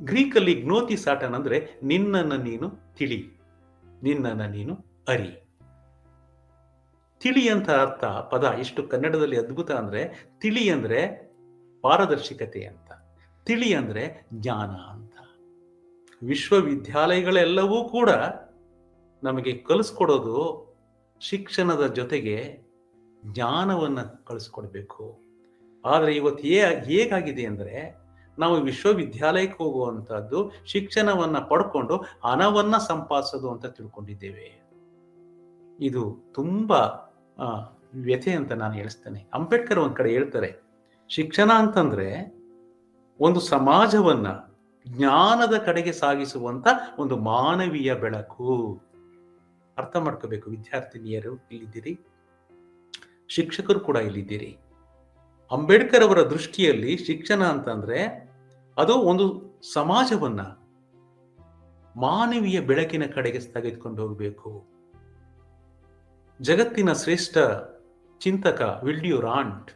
ಗ್ರೀಕಲ್ಲಿ ಜ್ಞೋತಿ ಸಾಟನ್ ಅಂದ್ರೆ ನಿನ್ನನ್ನು ನೀನು ತಿಳಿ, ನಿನ್ನನ್ನು ನೀನು ಅರಿ. ತಿಳಿ ಅಂತ ಅರ್ಥ ಪದ ಎಷ್ಟು ಕನ್ನಡದಲ್ಲಿ ಅದ್ಭುತ ಅಂದ್ರೆ, ತಿಳಿ ಅಂದ್ರೆ ಪಾರದರ್ಶಕತೆ ಅಂತ, ತಿಳಿ ಅಂದ್ರೆ ಜ್ಞಾನ ಅಂತ. ವಿಶ್ವವಿದ್ಯಾಲಯಗಳೆಲ್ಲವೂ ಕೂಡ ನಮಗೆ ಕಲಿಸ್ಕೊಡೋದು ಶಿಕ್ಷಣದ ಜೊತೆಗೆ ಜ್ಞಾನವನ್ನ ಕಳಿಸ್ಕೊಡ್ಬೇಕು. ಆದ್ರೆ ಇವತ್ತು ಹೇಗಾಗಿದೆ ಅಂದ್ರೆ, ನಾವು ವಿಶ್ವವಿದ್ಯಾಲಯಕ್ಕೆ ಹೋಗುವಂತಹದ್ದು ಶಿಕ್ಷಣವನ್ನ ಪಡ್ಕೊಂಡು ಹಣವನ್ನ ಸಂಪಾದಿಸೋದು ಅಂತ ತಿಳ್ಕೊಂಡಿದ್ದೇವೆ. ಇದು ತುಂಬಾ ವ್ಯಥೆ ಅಂತ ನಾನು ಹೇಳಿಸ್ತೇನೆ. ಅಂಬೇಡ್ಕರ್ ಒಂದ್ ಕಡೆ ಹೇಳ್ತಾರೆ, ಶಿಕ್ಷಣ ಅಂತಂದ್ರೆ ಒಂದು ಸಮಾಜವನ್ನ ಜ್ಞಾನದ ಕಡೆಗೆ ಸಾಗಿಸುವಂತ ಒಂದು ಮಾನವೀಯ ಬೆಳಕು. ಅರ್ಥ ಮಾಡ್ಕೋಬೇಕು. ವಿದ್ಯಾರ್ಥಿನಿಯರು ಇಲ್ಲಿದ್ದೀರಿ, ಶಿಕ್ಷಕರು ಕೂಡ ಇಲ್ಲಿದ್ದೀರಿ. ಅಂಬೇಡ್ಕರ್ ಅವರ ದೃಷ್ಟಿಯಲ್ಲಿ ಶಿಕ್ಷಣ ಅಂತಂದ್ರೆ ಅದು ಒಂದು ಸಮಾಜವನ್ನ ಮಾನವೀಯ ಬೆಳಕಿನ ಕಡೆಗೆ ತೆಗೆದುಕೊಂಡು ಹೋಗಬೇಕು. ಜಗತ್ತಿನ ಶ್ರೇಷ್ಠ ಚಿಂತಕ ವಿಲ್ಡ್ಯೂರಾಂಟ್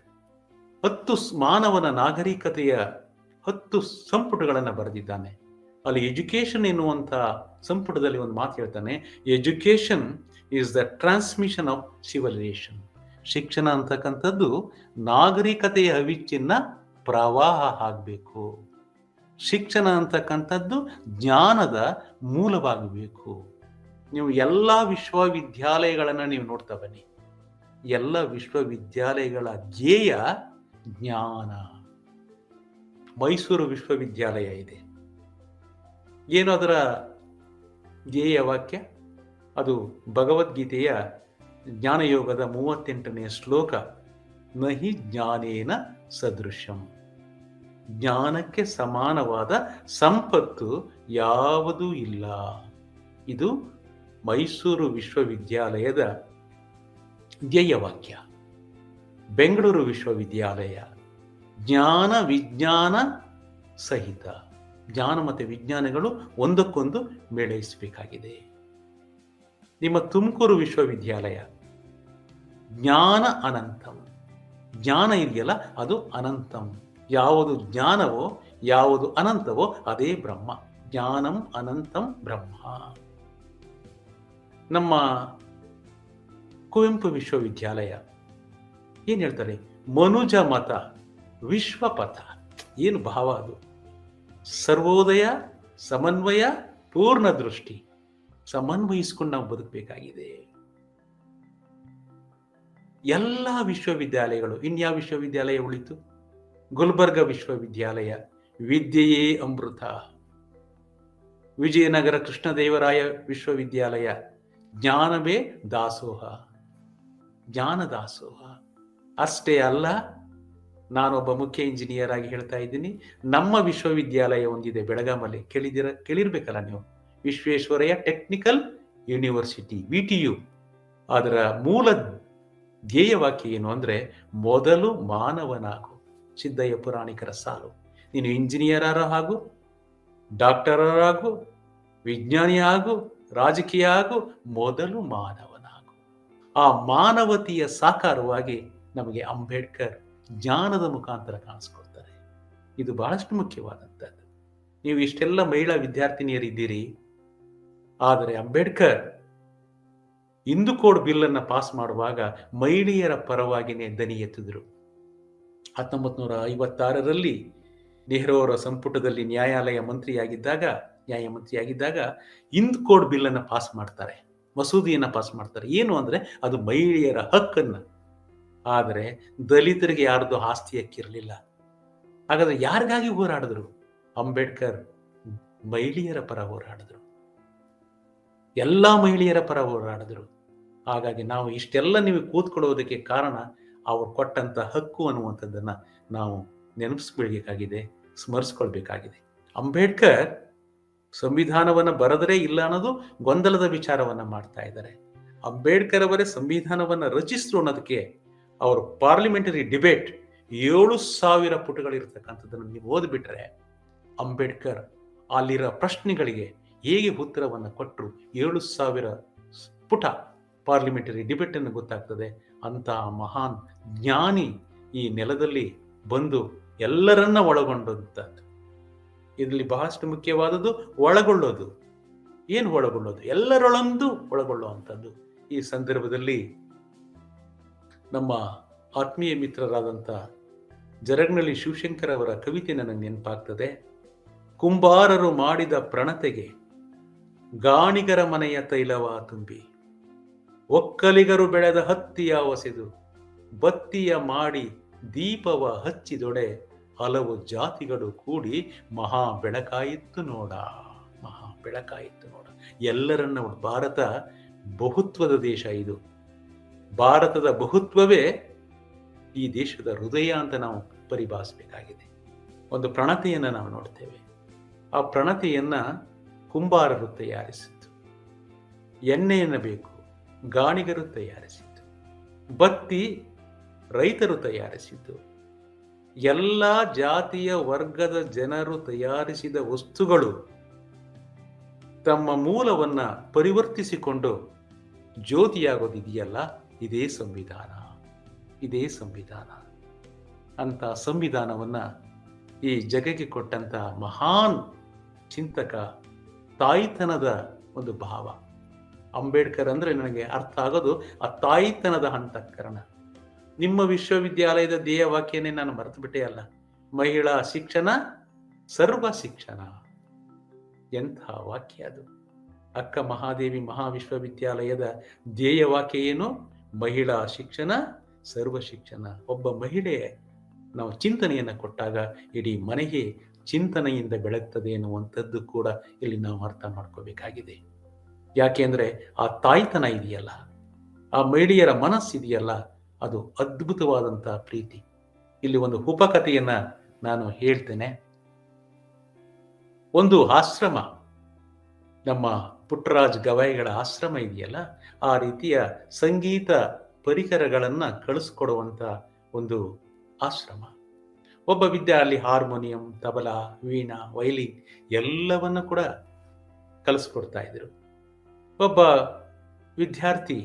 10 ಮಾನವನ ನಾಗರಿಕತೆಯ 10 ಸಂಪುಟಗಳನ್ನು ಬರೆದಿದ್ದಾನೆ. ಅಲ್ಲಿ ಎಜುಕೇಶನ್ ಎನ್ನುವಂತ ಸಂಪುಟದಲ್ಲಿ ಒಂದು ಮಾತು ಹೇಳ್ತಾನೆ, education is the transmission of civilisation. ಶಿಕ್ಷಣ ಅಂತಕ್ಕಂಥದ್ದು ನಾಗರಿಕತೆಯ ಅವಿಚ್ಛಿನ್ನ ಪ್ರವಾಹ ಆಗಬೇಕು. ಶಿಕ್ಷಣ ಅಂತಕ್ಕಂಥದ್ದು ಜ್ಞಾನದ ಮೂಲವಾಗಬೇಕು. ನೀವು ಎಲ್ಲ ವಿಶ್ವವಿದ್ಯಾಲಯಗಳನ್ನು ನೀವು ನೋಡ್ತಾ ಬನ್ನಿ, ಎಲ್ಲ ವಿಶ್ವವಿದ್ಯಾಲಯಗಳ ಧ್ಯೇಯ ಜ್ಞಾನ. ಮೈಸೂರು ವಿಶ್ವವಿದ್ಯಾಲಯ ಇದೆ, ಏನು ಅದರ ಧ್ಯೇಯ ವಾಕ್ಯ? ಅದು ಭಗವದ್ಗೀತೆಯ ಜ್ಞಾನಯೋಗದ 38ನೇ ಶ್ಲೋಕ, ನಹಿ ಜ್ಞಾನೇನ ಸದೃಶಂ. ಜ್ಞಾನಕ್ಕೆ ಸಮಾನವಾದ ಸಂಪತ್ತು ಯಾವುದೂ ಇಲ್ಲ. ಇದು ಮೈಸೂರು ವಿಶ್ವವಿದ್ಯಾಲಯದ ಧ್ಯೇಯವಾಕ್ಯ. ಬೆಂಗಳೂರು ವಿಶ್ವವಿದ್ಯಾಲಯ ಜ್ಞಾನ ವಿಜ್ಞಾನ ಸಹಿತ, ಜ್ಞಾನ ಮತ್ತು ವಿಜ್ಞಾನಗಳು ಒಂದಕ್ಕೊಂದು ಮೇಳೈಸಬೇಕಾಗಿದೆ. ನಿಮ್ಮ ತುಮಕೂರು ವಿಶ್ವವಿದ್ಯಾಲಯ ಜ್ಞಾನ ಅನಂತಂ. ಜ್ಞಾನ ಇದೆಯಲ್ಲ ಅದು ಅನಂತಂ. ಯಾವುದು ಜ್ಞಾನವೋ ಯಾವುದು ಅನಂತವೋ ಅದೇ ಬ್ರಹ್ಮ. ಜ್ಞಾನಂ ಅನಂತಂ ಬ್ರಹ್ಮ. ನಮ್ಮ ಕುವೆಂಪು ವಿಶ್ವವಿದ್ಯಾಲಯ ಏನ್ ಹೇಳ್ತಾರೆ? ಮನುಜ ಮತ ವಿಶ್ವಪಥ. ಏನು ಭಾವ ಅದು? ಸರ್ವೋದಯ, ಸಮನ್ವಯ, ಪೂರ್ಣ ದೃಷ್ಟಿ. ಸಮನ್ವಯಿಸ್ಕೊಂಡು ನಾವು ಬದುಕಬೇಕಾಗಿದೆ. ಎಲ್ಲ ವಿಶ್ವವಿದ್ಯಾಲಯಗಳು, ಇನ್ಯಾವ ವಿಶ್ವವಿದ್ಯಾಲಯ ಉಳಿತು? ಗುಲ್ಬರ್ಗ ವಿಶ್ವವಿದ್ಯಾಲಯ ವಿದ್ಯೆಯೇ ಅಮೃತ. ವಿಜಯನಗರ ಕೃಷ್ಣದೇವರಾಯ ವಿಶ್ವವಿದ್ಯಾಲಯ ಜ್ಞಾನವೇ ದಾಸೋಹ, ಜ್ಞಾನ ದಾಸೋಹ. ಅಷ್ಟೇ ಅಲ್ಲ, ನಾನೊಬ್ಬ ಮುಖ್ಯ ಇಂಜಿನಿಯರ್ ಆಗಿ ಹೇಳ್ತಾ ಇದ್ದೀನಿ, ನಮ್ಮ ವಿಶ್ವವಿದ್ಯಾಲಯ ಒಂದಿದೆ ಬೆಳಗಾಮಲ್ಲಿ, ಕೇಳಿರ್ಬೇಕಲ್ಲ ನೀವು, ವಿಶ್ವೇಶ್ವರಯ್ಯ ಟೆಕ್ನಿಕಲ್ ಯೂನಿವರ್ಸಿಟಿ, VTU. ಅದರ ಮೂಲ ಧ್ಯೇಯವಾಕ್ಯ ಏನು ಅಂದ್ರೆ, ಮೊದಲು ಮಾನವನಾಗು. ಸಿದ್ದಯ್ಯ ಪುರಾಣಿಕರ ಸಾಲು. ನೀನು ಇಂಜಿನಿಯರ್ ಆಗು, ಡಾಕ್ಟರ್ ಆಗು, ವಿಜ್ಞಾನಿ ಆಗು, ರಾಜಕೀಯ ಆಗು, ಮೊದಲು ಮಾನವನಾಗು. ಆ ಮಾನವತೆಯ ಸಾಕಾರವಾಗಿ ನಮಗೆ ಅಂಬೇಡ್ಕರ್ ಜ್ಞಾನದ ಮುಖಾಂತರ ಕಾಣಿಸ್ಕೊಳ್ತಾರೆ. ಇದು ಬಹಳಷ್ಟು ಮುಖ್ಯವಾದಂಥದ್ದು. ನೀವು ಇಷ್ಟೆಲ್ಲ ಮಹಿಳಾ ವಿದ್ಯಾರ್ಥಿನಿಯರಿದ್ದೀರಿ, ಆದರೆ ಅಂಬೇಡ್ಕರ್ ಹಿಂದೂ ಕೋಡ್ ಬಿಲ್ ಅನ್ನ ಪಾಸ್ ಮಾಡುವಾಗ ಮಹಿಳೆಯರ ಪರವಾಗಿನೇ ದನಿ ಎತ್ತಿದ್ರು. 1956ರಲ್ಲಿ ನೆಹರು ಅವರ ಸಂಪುಟದಲ್ಲಿ ನ್ಯಾಯಮಂತ್ರಿಯಾಗಿದ್ದಾಗ ಹಿಂದೂ ಕೋಡ್ ಬಿಲ್ ಅನ್ನ ಪಾಸ್ ಮಾಡ್ತಾರೆ, ಮಸೂದೆಯನ್ನ ಪಾಸ್ ಮಾಡ್ತಾರೆ. ಏನು ಅಂದ್ರೆ ಅದು ಮಹಿಳೆಯರ ಹಕ್ಕನ್ನ. ಆದರೆ ದಲಿತರಿಗೆ ಯಾರ್ದು ಆಸ್ತಿ ಹಕ್ಕಿರಲಿಲ್ಲ. ಹಾಗಾದ್ರೆ ಯಾರಿಗಾಗಿ ಹೋರಾಡಿದ್ರು? ಅಂಬೇಡ್ಕರ್ ಮಹಿಳೆಯರ ಪರ ಹೋರಾಡಿದ್ರು, ಎಲ್ಲಾ ಮಹಿಳೆಯರ ಪರ ಹೋರಾಡಿದ್ರು. ಹಾಗಾಗಿ ನಾವು ಇಷ್ಟೆಲ್ಲ ನೀವು ಕೂತ್ಕೊಳ್ಳೋದಕ್ಕೆ ಕಾರಣ ಅವ್ರು ಕೊಟ್ಟಂತ ಹಕ್ಕು ಅನ್ನುವಂಥದ್ದನ್ನ ನಾವು ನೆನಪಿಸ್ಕೊಳ್ಬೇಕಾಗಿದೆ, ಸ್ಮರಿಸ್ಕೊಳ್ಬೇಕಾಗಿದೆ. ಅಂಬೇಡ್ಕರ್ ಸಂವಿಧಾನವನ್ನ ಬರೆದರೆ ಇಲ್ಲ ಅನ್ನೋದು ಗೊಂದಲದ ವಿಚಾರವನ್ನ ಮಾಡ್ತಾ ಇದ್ದಾರೆ. ಅಂಬೇಡ್ಕರ್ ಅವರೇ ಸಂವಿಧಾನವನ್ನ ರಚಿಸಿದ್ರು ಅನ್ನೋದಕ್ಕೆ ಅವರು ಪಾರ್ಲಿಮೆಂಟರಿ ಡಿಬೇಟ್ 7,000 ಪುಟಗಳಿರ್ತಕ್ಕಂಥದ್ದನ್ನು ನೀವು ಓದ್ಬಿಟ್ರೆ ಅಂಬೇಡ್ಕರ್ ಅಲ್ಲಿರೋ ಪ್ರಶ್ನೆಗಳಿಗೆ ಹೇಗೆ ಉತ್ತರವನ್ನು ಕೊಟ್ಟರು, 7,000 ಪುಟ ಪಾರ್ಲಿಮೆಂಟರಿ ಡಿಬೇಟ್ ಅನ್ನು ಗೊತ್ತಾಗ್ತದೆ. ಅಂತಹ ಮಹಾನ್ ಜ್ಞಾನಿ ಈ ನೆಲದಲ್ಲಿ ಬಂದು ಎಲ್ಲರನ್ನ ಒಳಗೊಂಡಂಥದ್ದು. ಇದರಲ್ಲಿ ಬಹಳಷ್ಟು ಮುಖ್ಯವಾದದ್ದು ಒಳಗೊಳ್ಳೋದು. ಏನು ಒಳಗೊಳ್ಳೋದು? ಎಲ್ಲರೊಳಂದು ಒಳಗೊಳ್ಳುವಂಥದ್ದು. ಈ ಸಂದರ್ಭದಲ್ಲಿ ನಮ್ಮ ಆತ್ಮೀಯ ಮಿತ್ರರಾದಂಥ ಜರಗ್ನಳ್ಳಿ ಶಿವಶಂಕರ್ ಅವರ ಕವಿತೆ ನನಗೆ ನೆನಪಾಗ್ತದೆ. ಕುಂಬಾರರು ಮಾಡಿದ ಪ್ರಣತೆಗೆ ಗಾಣಿಗರ ಮನೆಯ ತೈಲವ ತುಂಬಿ, ಒಕ್ಕಲಿಗರು ಬೆಳೆದ ಹತ್ತಿಯ ಒಸೆದು ಬತ್ತಿಯ ಮಾಡಿ ದೀಪವ ಹಚ್ಚಿದೊಡೆ, ಹಲವು ಜಾತಿಗಳು ಕೂಡಿ ಮಹಾ ಬೆಳಕಾಯಿತ್ತು ನೋಡ, ಮಹಾ ಬೆಳಕಾಯಿತ್ತು ನೋಡ. ಎಲ್ಲರನ್ನ ಭಾರತ ಬಹುತ್ವದ ದೇಶ. ಇದು ಭಾರತದ ಬಹುತ್ವವೇ ಈ ದೇಶದ ಹೃದಯ ಅಂತ ನಾವು ಪರಿಭಾವಿಸಬೇಕಾಗಿದೆ. ಒಂದು ಪ್ರಣತೆಯನ್ನ ನಾವು ನೋಡ್ತೇವೆ. ಆ ಪ್ರಣತೆಯನ್ನ ಕುಂಬಾರರು ತಯಾರಿಸಿದ್ದು. ಎಣ್ಣೆಯನ್ನು ಬೇಕು, ಗಾಣಿಗರು ತಯಾರಿಸಿದ್ದು. ಬತ್ತಿ ರೈತರು ತಯಾರಿಸಿದ್ದು. ಎಲ್ಲ ಜಾತಿಯ ವರ್ಗದ ಜನರು ತಯಾರಿಸಿದ ವಸ್ತುಗಳು ತಮ್ಮ ಮೂಲವನ್ನ ಪರಿವರ್ತಿಸಿಕೊಂಡು ಜ್ಯೋತಿಯಾಗೋದಿದೆಯಲ್ಲ, ಇದೇ ಸಂವಿಧಾನ. ಇದೇ ಸಂವಿಧಾನ. ಅಂತ ಸಂವಿಧಾನವನ್ನ ಈ ಜಗಕ್ಕೆ ಕೊಟ್ಟಂತ ಮಹಾನ್ ಚಿಂತಕ, ತಾಯ್ತನದ ಒಂದು ಭಾವ. ಅಂಬೇಡ್ಕರ್ ಅಂದ್ರೆ ನನಗೆ ಅರ್ಥ ಆಗೋದು ಆ ತಾಯ್ತನದ ಅಂತಃಕರಣ. ನಿಮ್ಮ ವಿಶ್ವವಿದ್ಯಾಲಯದ ಧ್ಯೇಯವಾಕ್ಯನೇ ನಾನು ಮರೆತು ಬಿಟ್ಟೆ ಅಲ್ಲ, ಮಹಿಳಾ ಶಿಕ್ಷಣ ಸರ್ವ ಶಿಕ್ಷಣ. ಎಂಥ ವಾಕ್ಯ ಅದು! ಅಕ್ಕ ಮಹಾದೇವಿ ಮಹಾವಿಶ್ವವಿದ್ಯಾಲಯದ ಧ್ಯೇಯವಾಕ್ಯ ಏನು? ಮಹಿಳಾ ಶಿಕ್ಷಣ ಸರ್ವ ಶಿಕ್ಷಣ. ಒಬ್ಬ ಮಹಿಳೆ ನಾವು ಚಿಂತನೆಯನ್ನು ಕೊಟ್ಟಾಗ ಇಡೀ ಮನೆಗೆ ಚಿಂತನೆಯಿಂದ ಬೆಳಗ್ತದೆ ಎನ್ನುವಂಥದ್ದು ಕೂಡ ಇಲ್ಲಿ ನಾವು ಅರ್ಥ ಮಾಡ್ಕೋಬೇಕಾಗಿದೆ. ಯಾಕೆಂದ್ರೆ ಆ ತಾಯ್ತನ ಇದೆಯಲ್ಲ, ಆ ಮಹಿಳೆಯರ ಮನಸ್ಸಿದೆಯಲ್ಲ, ಅದು ಅದ್ಭುತವಾದಂತಹ ಪ್ರೀತಿ. ಇಲ್ಲಿ ಒಂದು ಉಪಕಥೆಯನ್ನ ನಾನು ಹೇಳ್ತೇನೆ. ಒಂದು ಆಶ್ರಮ, ನಮ್ಮ ಪುಟ್ಟರಾಜ್ ಗವಾಯಿಗಳ ಆಶ್ರಮ ಇದೆಯಲ್ಲ, ಆ ರೀತಿಯ ಸಂಗೀತ ಪರಿಕರಗಳನ್ನ ಕಳಿಸ್ಕೊಡುವಂತ ಒಂದು ಆಶ್ರಮ. ಒಬ್ಬ ವಿದ್ಯಾರ್ಥಿ ಹಾರ್ಮೋನಿಯಂ, ತಬಲಾ, ವೀಣಾ, ವೈಲಿನ್ ಎಲ್ಲವನ್ನ ಕೂಡ ಕಲಿಸ್ಕೊಡ್ತಾ ಇದ್ರು. ಒಬ್ಬ ವಿದ್ಯಾರ್ಥಿ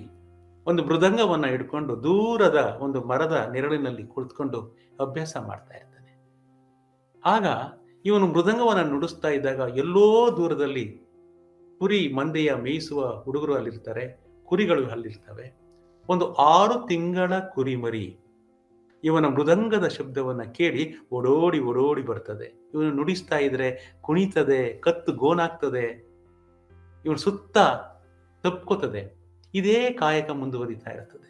ಒಂದು ಮೃದಂಗವನ್ನ ಹಿಡ್ಕೊಂಡು ದೂರದ ಒಂದು ಮರದ ನೆರಳಿನಲ್ಲಿ ಕುಳಿತುಕೊಂಡು ಅಭ್ಯಾಸ ಮಾಡ್ತಾ ಇರ್ತಾನೆ. ಆಗ ಇವನು ಮೃದಂಗವನ್ನ ನುಡಿಸ್ತಾ ಇದ್ದಾಗ ಎಲ್ಲೋ ದೂರದಲ್ಲಿ ಕುರಿ ಮಂದೆಯ ಮೇಯಿಸುವ ಹುಡುಗರು ಅಲ್ಲಿರ್ತಾರೆ, ಕುರಿಗಳು ಅಲ್ಲಿರ್ತವೆ. ಒಂದು 6 ತಿಂಗಳ ಕುರಿ ಮರಿ ಇವನ ಮೃದಂಗದ ಶಬ್ದವನ್ನ ಕೇಳಿ ಓಡೋಡಿ ಓಡೋಡಿ ಬರ್ತದೆ. ಇವನು ನುಡಿಸ್ತಾ ಇದ್ರೆ ಕುಣಿತದೆ, ಕತ್ತು ಗೋನಾಗ್ತದೆ, ಇವನು ಸುತ್ತ ತಪ್ಕೋತದೆ. ಇದೇ ಕಾಯಕ ಮುಂದುವರಿತಾ ಇರ್ತದೆ.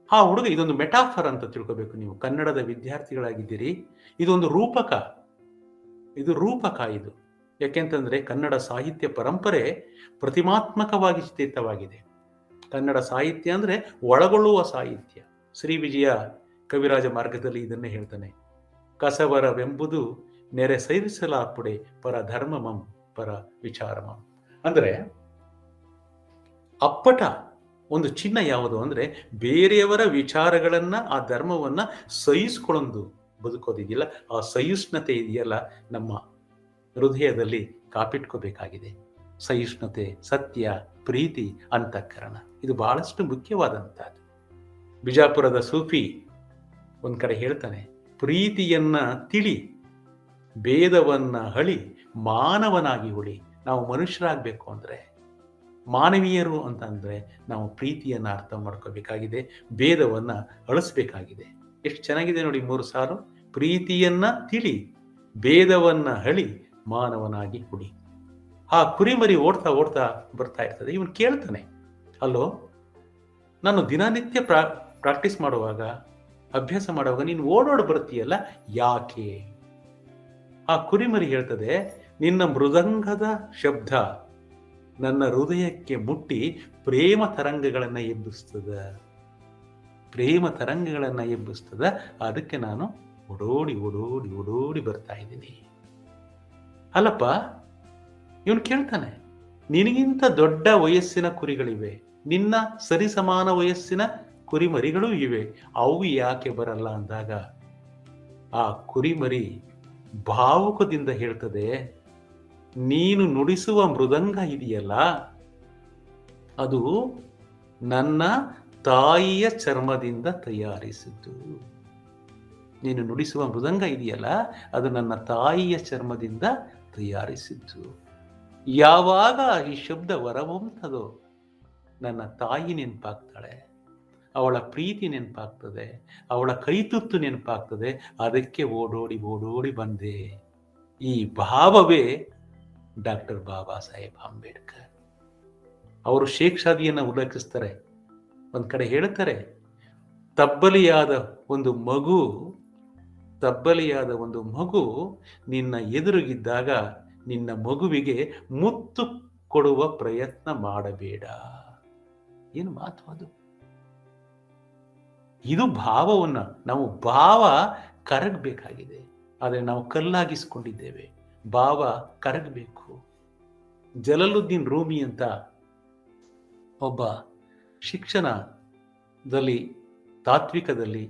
ಆ ಹುಡುಗ, ಇದೊಂದು ಮೆಟಾಫರ್ ಅಂತ ತಿಳ್ಕೋಬೇಕು ನೀವು. ಕನ್ನಡದ ವಿದ್ಯಾರ್ಥಿಗಳಾಗಿದ್ದೀರಿ, ಇದೊಂದು ರೂಪಕ, ಇದು ರೂಪಕ. ಇದು ಯಾಕೆಂತಂದ್ರೆ ಕನ್ನಡ ಸಾಹಿತ್ಯ ಪರಂಪರೆ ಪ್ರತಿಮಾತ್ಮಕವಾಗಿ ಚಿತ್ರಿತವಾಗಿದೆ. ಕನ್ನಡ ಸಾಹಿತ್ಯ ಅಂದ್ರೆ ಒಳಗೊಳ್ಳುವ ಸಾಹಿತ್ಯ. ಶ್ರೀ ವಿಜಯ ಕವಿರಾಜ ಮಾರ್ಗದಲ್ಲಿ ಇದನ್ನೇ ಹೇಳ್ತಾನೆ. ಕಸವರವೆಂಬುದು ನೆರೆ ಸೈರಿಸಲಾಪುಡೆ ಪರ ಧರ್ಮಮಂ ಪರ ವಿಚಾರಮಂ. ಅಂದ್ರೆ ಅಪ್ಪಟ ಒಂದು ಚಿಹ್ನ ಯಾವುದು ಅಂದ್ರೆ ಬೇರೆಯವರ ವಿಚಾರಗಳನ್ನ, ಆ ಧರ್ಮವನ್ನ ಸಹಿಸ್ಕೊಳ್ಳೊಂದು ಬದುಕೋದಿದೆಯಲ್ಲ, ಆ ಸಹಿಷ್ಣುತೆ ಇದೆಯಲ್ಲ, ನಮ್ಮ ಹೃದಯದಲ್ಲಿ ಕಾಪಿಟ್ಕೋಬೇಕಾಗಿದೆ. ಸಹಿಷ್ಣುತೆ, ಸತ್ಯ, ಪ್ರೀತಿ, ಅಂತಃಕರಣ, ಇದು ಬಹಳಷ್ಟು ಮುಖ್ಯವಾದಂತಹದ್ದು. ಬಿಜಾಪುರದ ಸೂಫಿ ಒಂದ್ ಕಡೆ ಹೇಳ್ತಾನೆ, ಪ್ರೀತಿಯನ್ನ ತಿಳಿ, ಭೇದವನ್ನ ಹಳಿ, ಮಾನವನಾಗಿ ಉಳಿ. ನಾವು ಮನುಷ್ಯರಾಗಬೇಕು ಅಂದ್ರೆ, ಮಾನವೀಯರು ಅಂತಂದ್ರೆ ನಾವು ಪ್ರೀತಿಯನ್ನ ಅರ್ಥ ಮಾಡ್ಕೋಬೇಕಾಗಿದೆ, ಭೇದವನ್ನ ಅಳಿಸ್ಬೇಕಾಗಿದೆ. ಎಷ್ಟು ಚೆನ್ನಾಗಿದೆ ನೋಡಿ 3 ಸಾಲು. ಪ್ರೀತಿಯನ್ನ ತಿಳಿ, ಭೇದವನ್ನ ಹಳಿ, ಮಾನವನಾಗಿ ಉಳಿ. ಆ ಕುರಿಮರಿ ಓಡ್ತಾ ಓಡ್ತಾ ಬರ್ತಾ ಇರ್ತದೆ. ಇವನು ಕೇಳ್ತಾನೆ, ಅಲ್ಲೋ, ನಾನು ದಿನನಿತ್ಯ ಪ್ರಾಕ್ಟೀಸ್ ಮಾಡುವಾಗ, ಅಭ್ಯಾಸ ಮಾಡುವಾಗ ನೀನು ಓಡೋಡ್ ಬರ್ತೀಯಲ್ಲ, ಯಾಕೆ? ಆ ಕುರಿಮರಿ ಹೇಳ್ತದೆ, ನಿನ್ನ ಮೃದಂಗದ ಶಬ್ದ ನನ್ನ ಹೃದಯಕ್ಕೆ ಮುಟ್ಟಿ ಪ್ರೇಮ ತರಂಗಗಳನ್ನ ಎಬ್ಬಿಸ್ತದ, ಪ್ರೇಮ ತರಂಗಗಳನ್ನ ಎಬ್ಬಿಸ್ತದ. ಅದಕ್ಕೆ ನಾನು ಓಡೋಡಿ ಓಡೋಡಿ ಓಡೋಡಿ ಬರ್ತಾ ಇದ್ದೀನಿ. ಅಲ್ಲಪ್ಪ, ಇವನು ಕೇಳ್ತಾನೆ, ನಿನಗಿಂತ ದೊಡ್ಡ ವಯಸ್ಸಿನ ಕುರಿಗಳಿವೆ, ನಿನ್ನ ಸರಿಸಮಾನ ವಯಸ್ಸಿನ ಕುರಿಮರಿಗಳು ಇವೆ, ಅವು ಯಾಕೆ ಬರಲ್ಲ ಅಂದಾಗ ಆ ಕುರಿಮರಿ ಭಾವುಕದಿಂದ ಹೇಳ್ತದೆ, ನೀನು ನುಡಿಸುವ ಮೃದಂಗ ಇದೆಯಲ್ಲ, ಅದು ನನ್ನ ತಾಯಿಯ ಚರ್ಮದಿಂದ ತಯಾರಿಸಿದ್ದು. ನೀನು ನುಡಿಸುವ ಮೃದಂಗ ಇದೆಯಲ್ಲ, ಅದು ನನ್ನ ತಾಯಿಯ ಚರ್ಮದಿಂದ ತಯಾರಿಸಿದ್ದು. ಯಾವಾಗ ಈ ಶಬ್ದ ಹೊರಹೊಮ್ಮತದೋ ನನ್ನ ತಾಯಿ ನೆನಪಾಗ್ತಾಳೆ, ಅವಳ ಪ್ರೀತಿ ನೆನಪಾಗ್ತದೆ, ಅವಳ ಕೈತುತ್ತು ನೆನಪಾಗ್ತದೆ. ಅದಕ್ಕೆ ಓಡೋಡಿ ಓಡೋಡಿ ಬಂದೆ. ಈ ಭಾವವೇ ಡಾಕ್ಟರ್ ಬಾಬಾ ಸಾಹೇಬ್ ಅಂಬೇಡ್ಕರ್. ಅವರು ಶೇಖ್ ಶಾದಿಯನ್ನ ಉಲ್ಲೇಖಿಸ್ತಾರೆ. ಒಂದ್ ಕಡೆ ಹೇಳ್ತಾರೆ, ತಬ್ಬಲಿಯಾದ ಒಂದು ಮಗು ನಿನ್ನ ಎದುರುಗಿದ್ದಾಗ ನಿನ್ನ ಮಗುವಿಗೆ ಮುತ್ತು ಕೊಡುವ ಪ್ರಯತ್ನ ಮಾಡಬೇಡ. ಏನು ಮಾತು ಅದು! ಇದು ಭಾವವನ್ನ, ನಾವು ಭಾವ ಕರಗಬೇಕಾಗಿದೆ. ಆದರೆ ನಾವು ಕಲ್ಲಾಗಿಸ್ಕೊಂಡಿದ್ದೇವೆ. ಭಾವ ಕರಗಬೇಕು. ಜಲಲುದ್ದೀನ್ ರೂಮಿ ಅಂತ ಒಬ್ಬ ಶಿಕ್ಷಣದಲ್ಲಿ, ತಾತ್ವಿಕದಲ್ಲಿ,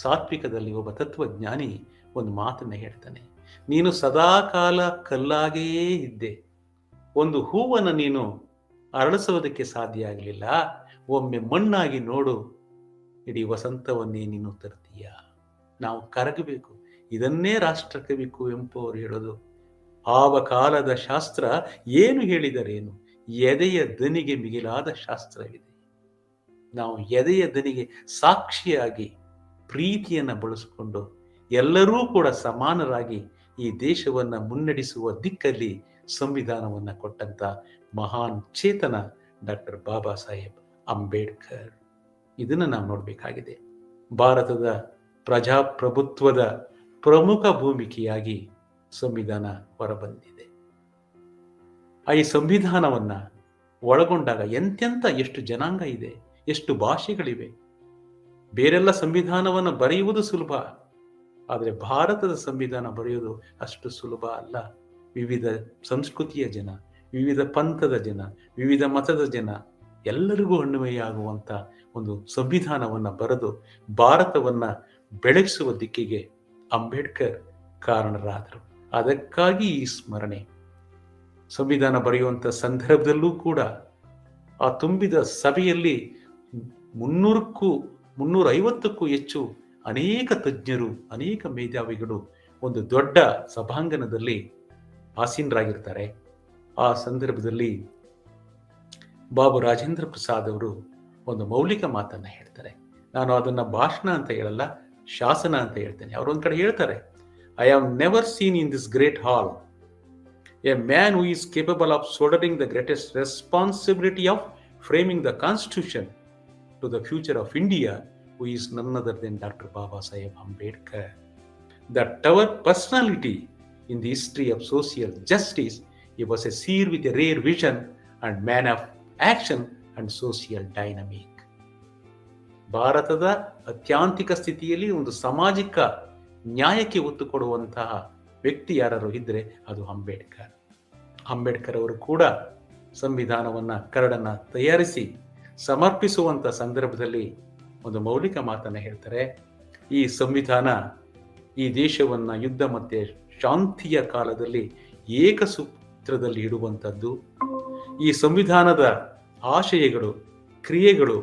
ಸಾತ್ವಿಕದಲ್ಲಿ ಒಬ್ಬ ತತ್ವಜ್ಞಾನಿ ಒಂದು ಮಾತನ್ನ ಹೇಳ್ತಾನೆ. ನೀನು ಸದಾಕಾಲ ಕಲ್ಲಾಗಿಯೇ ಇದ್ದೆ, ಒಂದು ಹೂವನ್ನು ನೀನು ಅರಳಿಸುವುದಕ್ಕೆ ಸಾಧ್ಯ ಆಗಲಿಲ್ಲ, ಒಮ್ಮೆ ಮಣ್ಣಾಗಿ ನೋಡು, ಇಡೀ ವಸಂತವನ್ನೇ ನೀನು ತರ್ತೀಯ. ನಾವು ಕರಗಬೇಕು. ಇದನ್ನೇ ರಾಷ್ಟ್ರಕವಿ ಕುವೆಂಪು ಅವರು ಹೇಳೋದು. ಆವ ಕಾಲದ ಶಾಸ್ತ್ರ ಏನು ಹೇಳಿದರೇನು, ಎದೆಯ ದನಿಗೆ ಮಿಗಿಲಾದ ಶಾಸ್ತ್ರವಿದೆ. ನಾವು ಎದೆಯ ದನಿಗೆ ಸಾಕ್ಷಿಯಾಗಿ ಪ್ರೀತಿಯನ್ನು ಬಳಸಿಕೊಂಡು ಎಲ್ಲರೂ ಕೂಡ ಸಮಾನರಾಗಿ ಈ ದೇಶವನ್ನು ಮುನ್ನಡೆಸುವ ದಿಕ್ಕಲ್ಲಿ ಸಂವಿಧಾನವನ್ನು ಕೊಟ್ಟಂತ ಮಹಾನ್ ಚೇತನ ಡಾಕ್ಟರ್ ಬಾಬಾ ಸಾಹೇಬ್ ಅಂಬೇಡ್ಕರ್. ಇದನ್ನು ನಾವು ನೋಡಬೇಕಾಗಿದೆ. ಭಾರತದ ಪ್ರಜಾಪ್ರಭುತ್ವದ ಪ್ರಮುಖ ಭೂಮಿಕೆಯಾಗಿ ಸಂವಿಧಾನ ಹೊರಬಂದಿದೆ. ಈ ಸಂವಿಧಾನವನ್ನ ಒಳಗೊಂಡಾಗ ಎಂತೆಂಥ ಎಷ್ಟು ಜನಾಂಗ ಇದೆ, ಎಷ್ಟು ಭಾಷೆಗಳಿವೆ. ಬೇರೆಲ್ಲ ಸಂವಿಧಾನವನ್ನು ಬರೆಯುವುದು ಸುಲಭ, ಆದರೆ ಭಾರತದ ಸಂವಿಧಾನ ಬರೆಯುವುದು ಅಷ್ಟು ಸುಲಭ ಅಲ್ಲ. ವಿವಿಧ ಸಂಸ್ಕೃತಿಯ ಜನ, ವಿವಿಧ ಪಂಥದ ಜನ, ವಿವಿಧ ಮತದ ಜನ ಎಲ್ಲರಿಗೂ ಅನ್ವಯವಾಗುವಂತ ಒಂದು ಸಂವಿಧಾನವನ್ನ ಬರೆದು ಭಾರತವನ್ನ ಬೆಳಗಿಸುವ ದಿಕ್ಕಿಗೆ ಅಂಬೇಡ್ಕರ್ ಕಾರಣರಾದರು. ಅದಕ್ಕಾಗಿ ಈ ಸ್ಮರಣೆ. ಸಂವಿಧಾನ ಬರೆಯುವಂಥ ಸಂದರ್ಭದಲ್ಲೂ ಕೂಡ ಆ ತುಂಬಿದ ಸಭೆಯಲ್ಲಿ 350ಕ್ಕೂ ಹೆಚ್ಚು ಅನೇಕ ತಜ್ಞರು, ಅನೇಕ ಮೇಧಾವಿಗಳು ಒಂದು ದೊಡ್ಡ ಸಭಾಂಗಣದಲ್ಲಿ ಆಸೀನರಾಗಿರ್ತಾರೆ. ಆ ಸಂದರ್ಭದಲ್ಲಿ ಬಾಬು ರಾಜೇಂದ್ರ ಪ್ರಸಾದ್ ಅವರು ಒಂದು ಮೌಲಿಕ ಮಾತನ್ನ ಹೇಳ್ತಾರೆ. ನಾನು ಅದನ್ನ ಭಾಷಣ ಅಂತ ಹೇಳಲ್ಲ, ಶಾಸನ ಅಂತ ಹೇಳ್ತೇನೆ. ಅವರೊಂದ್ ಕಡೆ ಹೇಳ್ತಾರೆ, I have never seen in this great hall a man who is capable of shouldering the greatest responsibility of framing the constitution to the future of India, who is none other than Dr. Baba Saheb Ambedkar. That our personality in the history of social justice, he was a seer with a rare vision and man of action and social dynamic. ಭಾರತದ ಅತ್ಯಾಂತಿಕ ಸ್ಥಿತಿಯಲ್ಲಿ ಒಂದು ಸಾಮಾಜಿಕ ನ್ಯಾಯಕ್ಕೆ ಒತ್ತು ಕೊಡುವಂತಹ ವ್ಯಕ್ತಿ ಯಾರು ಇದ್ರೆ ಅದು ಅಂಬೇಡ್ಕರ್. ಅಂಬೇಡ್ಕರ್ ಅವರು ಕೂಡ ಸಂವಿಧಾನವನ್ನ ಕರಡನ್ನ ತಯಾರಿಸಿ ಸಮರ್ಪಿಸುವಂತ ಸಂದರ್ಭದಲ್ಲಿ ಒಂದು ಮೌಲಿಕ ಮಾತನ್ನ ಹೇಳ್ತಾರೆ. ಈ ಸಂವಿಧಾನ ಈ ದೇಶವನ್ನ ಯುದ್ಧ ಮತ್ತೆ ಶಾಂತಿಯ ಕಾಲದಲ್ಲಿ ಏಕಸೂತ್ರದಲ್ಲಿ ಇಡುವಂಥದ್ದು. ಈ ಸಂವಿಧಾನದ ಆಶಯಗಳು, ಕ್ರಿಯೆಗಳು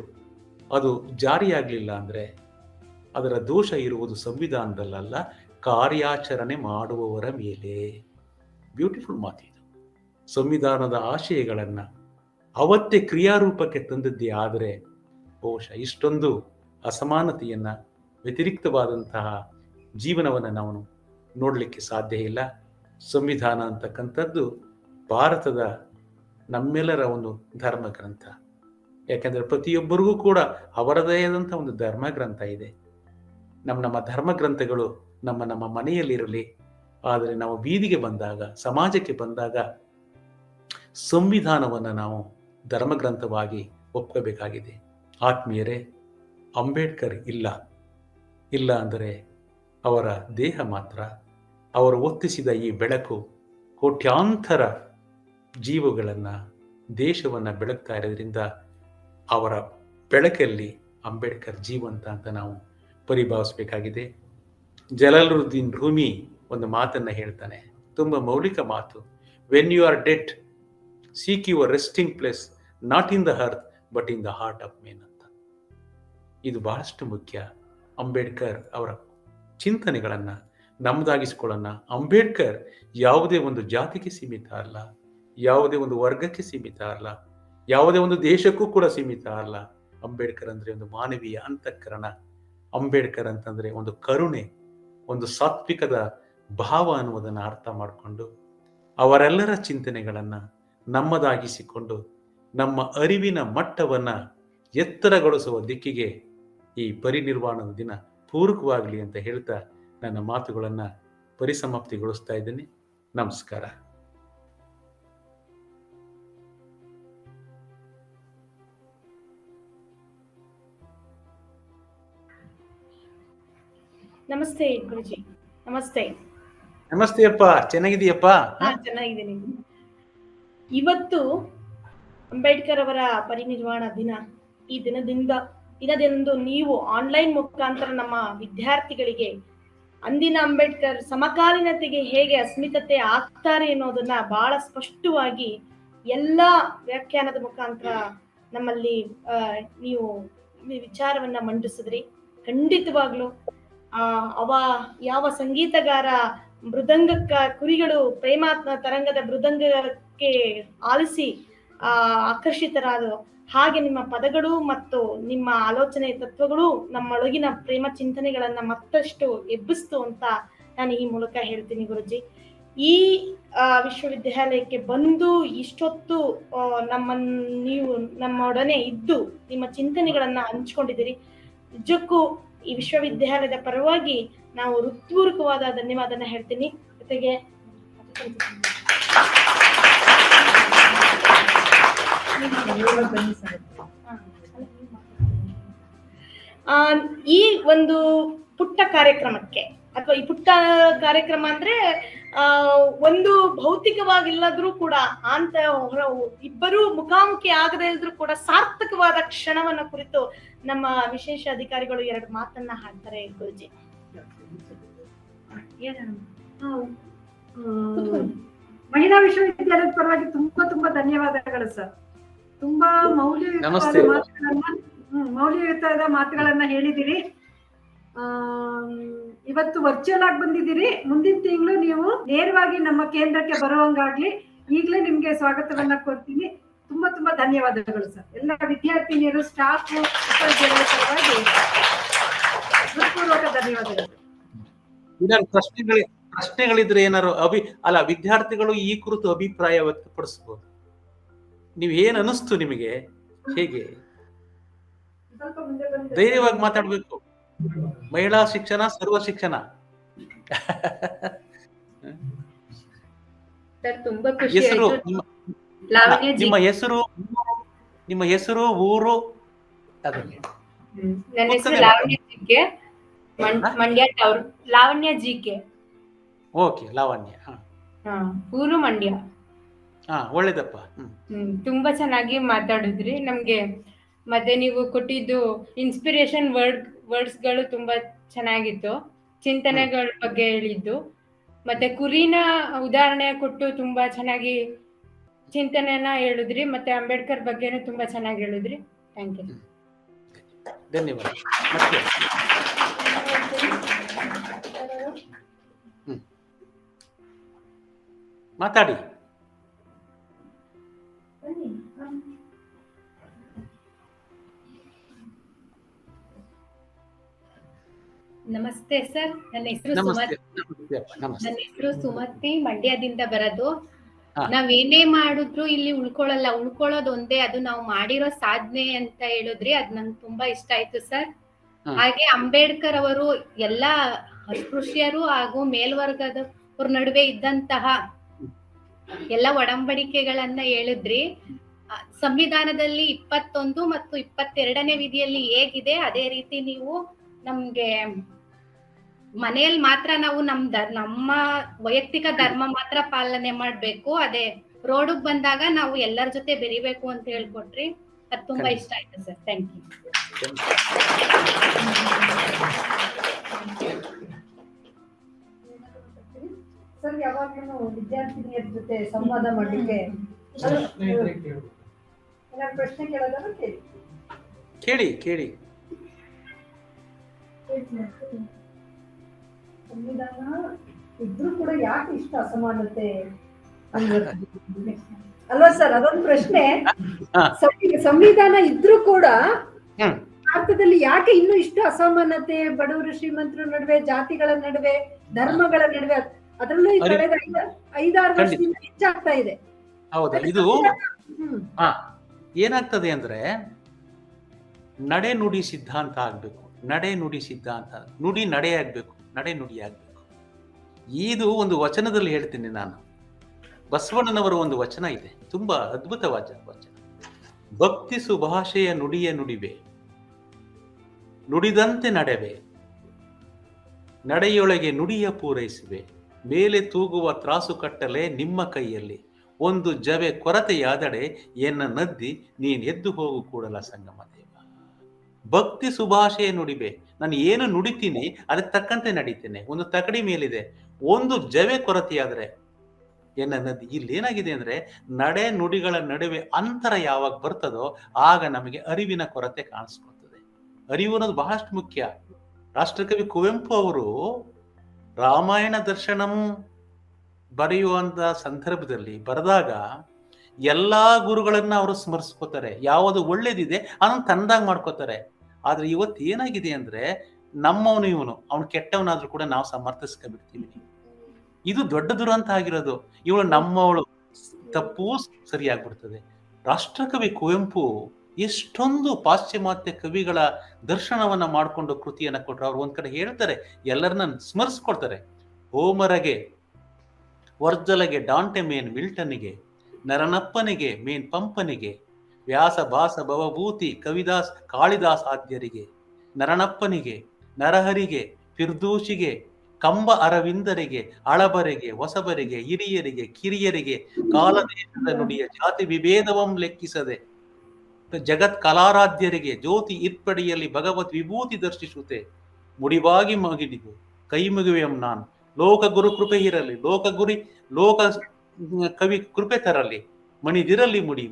ಅದು ಜಾರಿಯಾಗಲಿಲ್ಲ ಅಂದ್ರೆ ಅದರ ದೋಷ ಇರುವುದು ಸಂವಿಧಾನದಲ್ಲ, ಕಾರ್ಯಾಚರಣೆ ಮಾಡುವವರ ಮೇಲೆ. ಬ್ಯೂಟಿಫುಲ್ ಮಾತಿದು. ಸಂವಿಧಾನದ ಆಶಯಗಳನ್ನ ಅವತ್ತೇ ಕ್ರಿಯಾರೂಪಕ್ಕೆ ತಂದದ್ದೇ ಆದರೆ ಬಹುಶಃ ಇಷ್ಟೊಂದು ಅಸಮಾನತೆಯನ್ನ, ವ್ಯತಿರಿಕ್ತವಾದಂತಹ ಜೀವನವನ್ನು ನಾವು ನೋಡಲಿಕ್ಕೆ ಸಾಧ್ಯ ಇಲ್ಲ. ಸಂವಿಧಾನ ಅಂತಕ್ಕಂಥದ್ದು ಭಾರತದ ನಮ್ಮೆಲ್ಲರ ಒಂದು ಧರ್ಮ ಗ್ರಂಥ. ಯಾಕಂದ್ರೆ ಪ್ರತಿಯೊಬ್ಬರಿಗೂ ಕೂಡ ಅವರದೇ ಆದಂಥ ಒಂದು ಧರ್ಮ ಗ್ರಂಥ ಇದೆ. ನಮ್ಮ ಧರ್ಮ ಗ್ರಂಥಗಳು ನಮ್ಮ ಮನೆಯಲ್ಲಿರಲಿ, ಆದರೆ ನಾವು ಬೀದಿಗೆ ಬಂದಾಗ, ಸಮಾಜಕ್ಕೆ ಬಂದಾಗ ಸಂವಿಧಾನವನ್ನು ನಾವು ಧರ್ಮಗ್ರಂಥವಾಗಿ ಒಪ್ಕೋಬೇಕಾಗಿದೆ. ಆತ್ಮೀಯರೇ, ಅಂಬೇಡ್ಕರ್ ಇಲ್ಲ ಅಂದರೆ ಅವರ ದೇಹ ಮಾತ್ರ, ಅವರು ಒತ್ತಿಸಿದ ಈ ಬೆಳಕು ಕೋಟ್ಯಾಂತರ ಜೀವಗಳನ್ನು, ದೇಶವನ್ನು ಬೆಳಗ್ತಾ ಇರೋದ್ರಿಂದ ಅವರ ಬೆಳಕಲ್ಲಿ ಅಂಬೇಡ್ಕರ್ ಜೀವಂತ ಅಂತ ನಾವು ಪರಿಭಾವಿಸಬೇಕಾಗಿದೆ. ಜಲಾಲುದ್ದೀನ್ ರೂಮಿ ಒಂದು ಮಾತನ್ನ ಹೇಳ್ತಾನೆ, ತುಂಬ ಮೌಲಿಕ ಮಾತು. When you are dead, seek your resting place not in the earth but in the heart of men ಅಂತ. ಇದು ಬಹಳಷ್ಟು ಮುಖ್ಯ. ಅಂಬೇಡ್ಕರ್ ಅವರ ಚಿಂತನೆಗಳನ್ನ ನಮ್ಮದಾಗಿಸ್ಕೊಳ್ಳೋಣ. ಅಂಬೇಡ್ಕರ್ ಯಾವುದೇ ಒಂದು ಜಾತಿಗೆ ಸೀಮಿತ ಅಲ್ಲ, ಯಾವುದೇ ಒಂದು ವರ್ಗಕ್ಕೆ ಸೀಮಿತ ಅಲ್ಲ, ಯಾವುದೇ ಒಂದು ದೇಶಕ್ಕೂ ಕೂಡ ಸೀಮಿತ ಅಲ್ಲ. ಅಂಬೇಡ್ಕರ್ ಅಂದ್ರೆ ಒಂದು ಮಾನವೀಯ ಅಂತಃಕರಣ. ಅಂಬೇಡ್ಕರ್ ಅಂತಂದ್ರೆ ಒಂದು ಕರುಣೆ, ಒಂದು ಸಾತ್ವಿಕದ ಭಾವ ಅನ್ನುವುದನ್ನು ಅರ್ಥ ಮಾಡಿಕೊಂಡು ಅವರೆಲ್ಲರ ಚಿಂತನೆಗಳನ್ನ ನಮ್ಮದಾಗಿಸಿಕೊಂಡು ನಮ್ಮ ಅರಿವಿನ ಮಟ್ಟವನ್ನ ಎತ್ತರಗೊಳಿಸುವ ದಿಕ್ಕಿಗೆ ಈ ಪರಿನಿರ್ವಾಣದ ದಿನ ಪೂರಕವಾಗಲಿ ಅಂತ ಹೇಳ್ತಾ ನನ್ನ ಮಾತುಗಳನ್ನ ಪರಿಸಮಾಪ್ತಿಗೊಳಿಸ್ತಾ ಇದ್ದೀನಿ. ನಮಸ್ಕಾರ. ನಮಸ್ತೆ ಗುರುಜಿ. ನಮಸ್ತೆ. ನಮಸ್ತೆ ಅಪ್ಪ, ಚೆನ್ನಾಗಿದೀಯಪ್ಪ? ಚೆನ್ನಾಗಿದ್ದೀನಿ. ಇವತ್ತು ಅಂಬೇಡ್ಕರ್ ಅವರ ಪರಿನಿರ್ವಾಣ ದಿನ. ಈ ದಿನದಂದು ನೀವು ಆನ್ಲೈನ್ ಮುಖಾಂತರ ನಮ್ಮ ವಿದ್ಯಾರ್ಥಿಗಳಿಗೆ ಅಂದಿನ ಅಂಬೇಡ್ಕರ್ ಸಮಕಾಲೀನತೆಗೆ ಹೇಗೆ ಅಸ್ಮಿತತೆ ಆಗ್ತಾರೆ ಅನ್ನೋದನ್ನ ಬಹಳ ಸ್ಪಷ್ಟವಾಗಿ ಎಲ್ಲ ವ್ಯಾಖ್ಯಾನದ ಮುಖಾಂತರ ನಮ್ಮಲ್ಲಿ ನೀವು ವಿಚಾರವನ್ನ ಮಂಡಿಸಿದ್ರಿ. ಖಂಡಿತವಾಗ್ಲು ಅವ ಯಾವ ಸಂಗೀತಗಾರ ಮೃದಂಗಕ್ಕ ಕುರಿಗಳು ಪ್ರೇಮಾತ್ಮ ತರಂಗದ ಮೃದಂಗಕ್ಕೆ ಆಲಿಸಿ ಆಕರ್ಷಿತರಾದರು, ಹಾಗೆ ನಿಮ್ಮ ಪದಗಳು ಮತ್ತು ನಿಮ್ಮ ಆಲೋಚನೆ ತತ್ವಗಳು ನಮ್ಮೊಳಗಿನ ಪ್ರೇಮ ಚಿಂತನೆಗಳನ್ನ ಮತ್ತಷ್ಟು ಎಬ್ಬಿಸ್ತು ಅಂತ ನಾನು ಈ ಮೂಲಕ ಹೇಳ್ತೀನಿ ಗುರುಜಿ. ಈ ವಿಶ್ವವಿದ್ಯಾಲಯಕ್ಕೆ ಬಂದು ಇಷ್ಟೊತ್ತು ನೀವು ನಮ್ಮೊಡನೆ ಇದ್ದು ನಿಮ್ಮ ಚಿಂತನೆಗಳನ್ನ ಹಂಚ್ಕೊಂಡಿದ್ದೀರಿ. ನಿಜಕ್ಕೂ ಈ ವಿಶ್ವವಿದ್ಯಾಲಯದ ಪರವಾಗಿ ನಾವು ಹೃತ್ಪೂರ್ವಕವಾದ ಧನ್ಯವಾದನ ಹೇಳ್ತೀನಿ. ಜೊತೆಗೆ ಈ ಒಂದು ಪುಟ್ಟ ಕಾರ್ಯಕ್ರಮಕ್ಕೆ, ಅಥವಾ ಈ ಪುಟ್ಟ ಕಾರ್ಯಕ್ರಮ ಅಂದ್ರೆ ಒಂದು ಭೌತಿಕವಾಗಿಲ್ಲದ್ರೂ ಕೂಡ ಅಂತ ಇಬ್ಬರು ಮುಖಾಮುಖಿ ಆಗದೇ ಇದ್ರೂ ಕೂಡ ಸಾರ್ಥಕವಾದ ಕ್ಷಣವನ್ನ ಕುರಿತು ನಮ್ಮ ವಿಶೇಷ ಅಧಿಕಾರಿಗಳು 2 ಮಾತನ್ನ ಹಾಡ್ತಾರೆ ಗುರುಜಿ. ಮಹಿಳಾ ವಿಶ್ವವಿದ್ಯಾಲಯದ ಪರವಾಗಿ ತುಂಬಾ ಧನ್ಯವಾದಗಳು ಸರ್. ತುಂಬಾ ಮೌಲ್ಯಯುತವಾದ ಮಾತುಗಳನ್ನ ಹೇಳಿದಿರಿ. ಇವತ್ತು ವರ್ಚುವಲ್ ಆಗಿ ಬಂದಿದ್ದೀರಿ. ಮುಂದಿನ ತಿಂಗಳು ನೀವು ನೇರವಾಗಿ ನಮ್ಮ ಕೇಂದ್ರಕ್ಕೆ ಬರುವಂಗಾಗ್ಲಿ. ಈಗಲೇ ನಿಮ್ಗೆ ಸ್ವಾಗತವನ್ನ ಕೊಡ್ತೀನಿ. ತುಂಬಾ ಧನ್ಯವಾದಗಳು ಸರ್. ಎಲ್ಲ ವಿದ್ಯಾರ್ಥಿನಿಯರು, ಸ್ಟಾಫ್, ಪರವಾಗಿ ಹೃತ್ಪೂರ್ವಕ ಧನ್ಯವಾದಗಳು. ಪ್ರಶ್ನೆಗಳಿದ್ರೆ ಏನಾರು ವಿದ್ಯಾರ್ಥಿಗಳು ಈ ಕುರಿತು ಅಭಿಪ್ರಾಯ ವ್ಯಕ್ತಪಡಿಸಬಹುದು. ನೀವ್ ಏನ್ ಅನಿಸ್ತು ನಿಮಗೆ? ಹೇಗೆ ಧೈರ್ಯವಾಗಿ ಮಾತಾಡ್ಬೇಕು. ಮಹಿಳಾ ಶಿಕ್ಷಣ ಸರ್ವ ಶಿಕ್ಷಣ. ಹೆಸರು, ನಿಮ್ಮ ಹೆಸರು, ಊರು? ನನ್ನ ಹೆಸರು Lavanya GK, Mandya town. Lavanya GK. Okay, Lavanya. ಊರು ಮಂಡ್ಯ. ಒಳ್ಳೇದಪ್ಪ. ತುಂಬಾ ಚೆನ್ನಾಗಿ ಮಾತಾಡಿದ್ರಿ. ನಮ್ಗೆ ಮತ್ತೆ ನೀವು ಕೊಟ್ಟಿದ್ದು ಇನ್ಸ್ಪಿರೇಷನ್ ವರ್ಡ್ಸ್ಗಳು ತುಂಬಾ ಚೆನ್ನಾಗಿತ್ತು. ಚಿಂತನೆಗಳ ಬಗ್ಗೆ ಹೇಳಿದ್ದು, ಮತ್ತೆ ಕುರಿನ ಉದಾಹರಣೆ ಕೊಟ್ಟು ತುಂಬಾ ಚೆನ್ನಾಗಿ ಚಿಂತನೆಯನ್ನ ಹೇಳಿದ್ರಿ. ಮತ್ತೆ ಅಂಬೇಡ್ಕರ್ ಬಗ್ಗೆನೂ ತುಂಬಾ ಚೆನ್ನಾಗಿ ಹೇಳಿದ್ರಿ. Thank you. ಧನ್ಯವಾದ. ಮಾತಾಡಿ. ನಮಸ್ತೆ ಸರ್. ನನ್ನ ಹೆಸರು ಸುಮತಿ, ಮಂಡ್ಯದಿಂದ ಬರೋದು. ನಾವೇನೇ ಮಾಡಿದ್ರು ಇಲ್ಲಿ ಉಳ್ಕೊಳ್ಳೋದು ಒಂದೇ, ಅದು ನಾವು ಮಾಡಿರೋ ಸಾಧನೆ ಅಂತ ಹೇಳಿದ್ರಿ. ಅದ್ ನಂಗೆ ತುಂಬಾ ಇಷ್ಟ ಆಯ್ತು ಸರ್. ಹಾಗೆ ಅಂಬೇಡ್ಕರ್ ಅವರು ಎಲ್ಲಾ ಅಸ್ಪೃಶ್ಯರು ಹಾಗೂ ಮೇಲ್ವರ್ಗದವ್ರ ನಡುವೆ ಇದ್ದಂತಹ ಎಲ್ಲ ಒಡಂಬಡಿಕೆಗಳನ್ನ ಹೇಳಿದ್ರಿ. ಸಂವಿಧಾನದಲ್ಲಿ 21 ಮತ್ತು 22ನೇ ವಿಧಿಯಲ್ಲಿ ಹೇಗಿದೆ ಅದೇ ರೀತಿ ನೀವು ನಮ್ಗೆ ಮನೆಯಲ್ಲಿ ಮಾತ್ರ ನಾವು ನಮ್ಮ ವೈಯಕ್ತಿಕ ಧರ್ಮ ಮಾತ್ರ ಪಾಲನೆ ಮಾಡ್ಬೇಕು, ಅದೇ ರೋಡಿಗೆ ಬಂದಾಗ ನಾವು ಎಲ್ಲರ ಜೊತೆ ಬೆರಿಬೇಕು ಅಂತ ಹೇಳ್ಕೊಟ್ರಿ. ಅದು ತುಂಬಾ ಇಷ್ಟ ಆಯ್ತು ಸರ್. Thank you. ಸರ್, ಯಾವಾಗ್ಲೂ ವಿದ್ಯಾರ್ಥಿನಿಯರ ಜೊತೆ ಸಂವಾದ ಮಾಡ್ಲಿಕ್ಕೆ ಪ್ರಶ್ನೆ ಕೇಳೋದನ್ನ ಕೇಳಿ. ಸಂವಿಧಾನ ಇದ್ರೂ ಕೂಡ ಯಾಕೆ ಇಷ್ಟ ಅಸಮಾನತೆ ಅಲ್ವಾ ಸರ್? ಅದೊಂದು ಪ್ರಶ್ನೆ. ಸಂವಿಧಾನ ಇದ್ರೂ ಕೂಡ ಭಾರತದಲ್ಲಿ ಯಾಕೆ ಇನ್ನೂ ಇಷ್ಟು ಅಸಮಾನತೆ, ಬಡವರು ಶ್ರೀಮಂತರ ನಡುವೆ, ಜಾತಿಗಳ ನಡುವೆ, ಧರ್ಮಗಳ ನಡುವೆ, ಅದರಲ್ಲೂ ಈ ಕಳೆದ 5-6 ವರ್ಷದಿಂದ ಹೆಚ್ಚಾಗ್ತಾ ಇದೆ. ಹೌದಾ? ಇದು ಏನಾಗ್ತದೆ ಅಂದ್ರೆ ನಡೆ ನುಡಿ ಸಿದ್ಧಾಂತ ಆಗ್ಬೇಕು. ನಡೆ ನುಡಿ ಸಿದ್ಧಾಂತ, ನುಡಿ ನಡೆ ಆಗ್ಬೇಕು, ನಡೆ ನುಡಿ ಆಗ್ಬೇಕು. ಇದು ಒಂದು ವಚನದಲ್ಲಿ ಹೇಳ್ತೀನಿ ನಾನು. ಬಸವಣ್ಣನವರ ಒಂದು ವಚನ ಇದೆ, ತುಂಬಾ ಅದ್ಭುತವಾದ ವಚನ. ಭಕ್ತಿ ಸುಭಾಷೆಯ ನುಡಿಯ ನುಡಿವೆ, ನುಡಿದಂತೆ ನಡೆವೆ, ನಡೆಯೊಳಗೆ ನುಡಿಯ ಪೂರೈಸಿವೆ, ಮೇಲೆ ತೂಗುವ ತ್ರಾಸು ಕಟ್ಟಲೆ ನಿಮ್ಮ ಕೈಯಲ್ಲಿ, ಒಂದು ಜವೆ ಕೊರತೆಯಾದಡೆ ಎನ್ನ ನದ್ದಿ ನೀನ್ ಎದ್ದು ಹೋಗು ಕೂಡಲ ಸಂಗಮ ದೇವ. ಭಕ್ತಿ ಸುಭಾಷೆಯ ನುಡಿಬೆ. ನಾನು ಏನು ನುಡಿತೀನಿ ಅದಕ್ಕೆ ತಕ್ಕಂತೆ ನಡೀತೇನೆ. ಒಂದು ತಕಡಿ ಮೇಲಿದೆ, ಒಂದು ಜವೆ ಕೊರತೆಯಾದ್ರೆ ಎನ್ನ ನದಿ. ಇಲ್ಲಿ ಏನಾಗಿದೆ ಅಂದ್ರೆ ನಡೆ ನುಡಿಗಳ ನಡುವೆ ಅಂತರ ಯಾವಾಗ ಬರ್ತದೋ ಆಗ ನಮಗೆ ಅರಿವಿನ ಕೊರತೆ ಕಾಣಿಸ್ಕೊಳ್ತದೆ. ಅರಿವು ಅನ್ನೋದು ಬಹಳಷ್ಟು ಮುಖ್ಯ. ರಾಷ್ಟ್ರಕವಿ ಕುವೆಂಪು ಅವರು ರಾಮಾಯಣ ದರ್ಶನಂ ಬರೆಯುವಂತ ಸಂದರ್ಭದಲ್ಲಿ ಬರೆದಾಗ ಎಲ್ಲಾ ಗುರುಗಳನ್ನ ಅವರು ಸ್ಮರಿಸ್ಕೋತಾರೆ. ಯಾವುದು ಒಳ್ಳೇದಿದೆ ಅದನ್ನು ತಂದಾಗ ಮಾಡ್ಕೋತಾರೆ. ಆದ್ರೆ ಇವತ್ತು ಏನಾಗಿದೆ ಅಂದ್ರೆ ನಮ್ಮವನು ಇವನು, ಅವನು ಕೆಟ್ಟವನಾದ್ರೂ ಕೂಡ ನಾವು ಸಮರ್ಥಿಸ್ಕೊಂಡ್ಬಿಡ್ತೀವಿ. ಇದು ದೊಡ್ಡ ದುರಂತ ಆಗಿರೋದು. ಇವಳು ನಮ್ಮವಳು, ತಪ್ಪು ಸರಿಯಾಗ್ಬಿಡ್ತದೆ. ರಾಷ್ಟ್ರಕವಿ ಕುವೆಂಪು ಎಷ್ಟೊಂದು ಪಾಶ್ಚಿಮಾತ್ಯ ಕವಿಗಳ ದರ್ಶನವನ್ನ ಮಾಡಿಕೊಂಡು ಕೃತಿಯನ್ನ ಕೊಟ್ಟರು. ಅವ್ರು ಒಂದ್ ಕಡೆ ಹೇಳ್ತಾರೆ, ಎಲ್ಲರನ್ನ ಸ್ಮರಿಸ್ಕೊಳ್ತಾರೆ. ಹೋಮರಗೆ, ವರ್ಜಲಗೆ ಡಾಂಟೆ ಮೇನ್ ಮಿಲ್ಟನ್ನಿಗೆ, ನರನಪ್ಪನಿಗೆ ಮೇನ್ ಪಂಪನಿಗೆ, ವ್ಯಾಸ ಭಾಸ ಭವಭೂತಿ ಕವಿದಾಸ್ ಕಾಳಿದಾಸ್ ಆದ್ಯರಿಗೆ, ನರನಪ್ಪನಿಗೆ, ನರಹರಿಗೆ, ಫಿರ್ದೂಸಿಗೆ, ಕಂಬ ಅರವಿಂದರಿಗೆ, ಅಳಬರಿಗೆ, ಹೊಸಬರಿಗೆ, ಹಿರಿಯರಿಗೆ, ಕಿರಿಯರಿಗೆ, ಕಾಲದೇಶದ ನುಡಿಯ ಜಾತಿ ವಿಭೇದವಂ ಲೆಕ್ಕಿಸದೆ ಜಗತ್ ಕಲಾರಾಧ್ಯರಿಗೆ ಜ್ಯೋತಿ ಇರ್ಪಡಿಯಲ್ಲಿ ಭಗವತ್ ವಿಭೂತಿ ದರ್ಶಿಸುತ್ತೆ. ಮುಡಿವಾಗಿ ಮಗಿಡಿದು ಕೈ ಮುಗಿವೆಯಂ ನಾನು, ಲೋಕ ಗುರು ಕೃಪೆ ಇರಲಿ, ಲೋಕ ಕವಿ ಕೃಪೆ ತರಲಿ, ಮಣಿದಿರಲಿ ಮುಡಿ,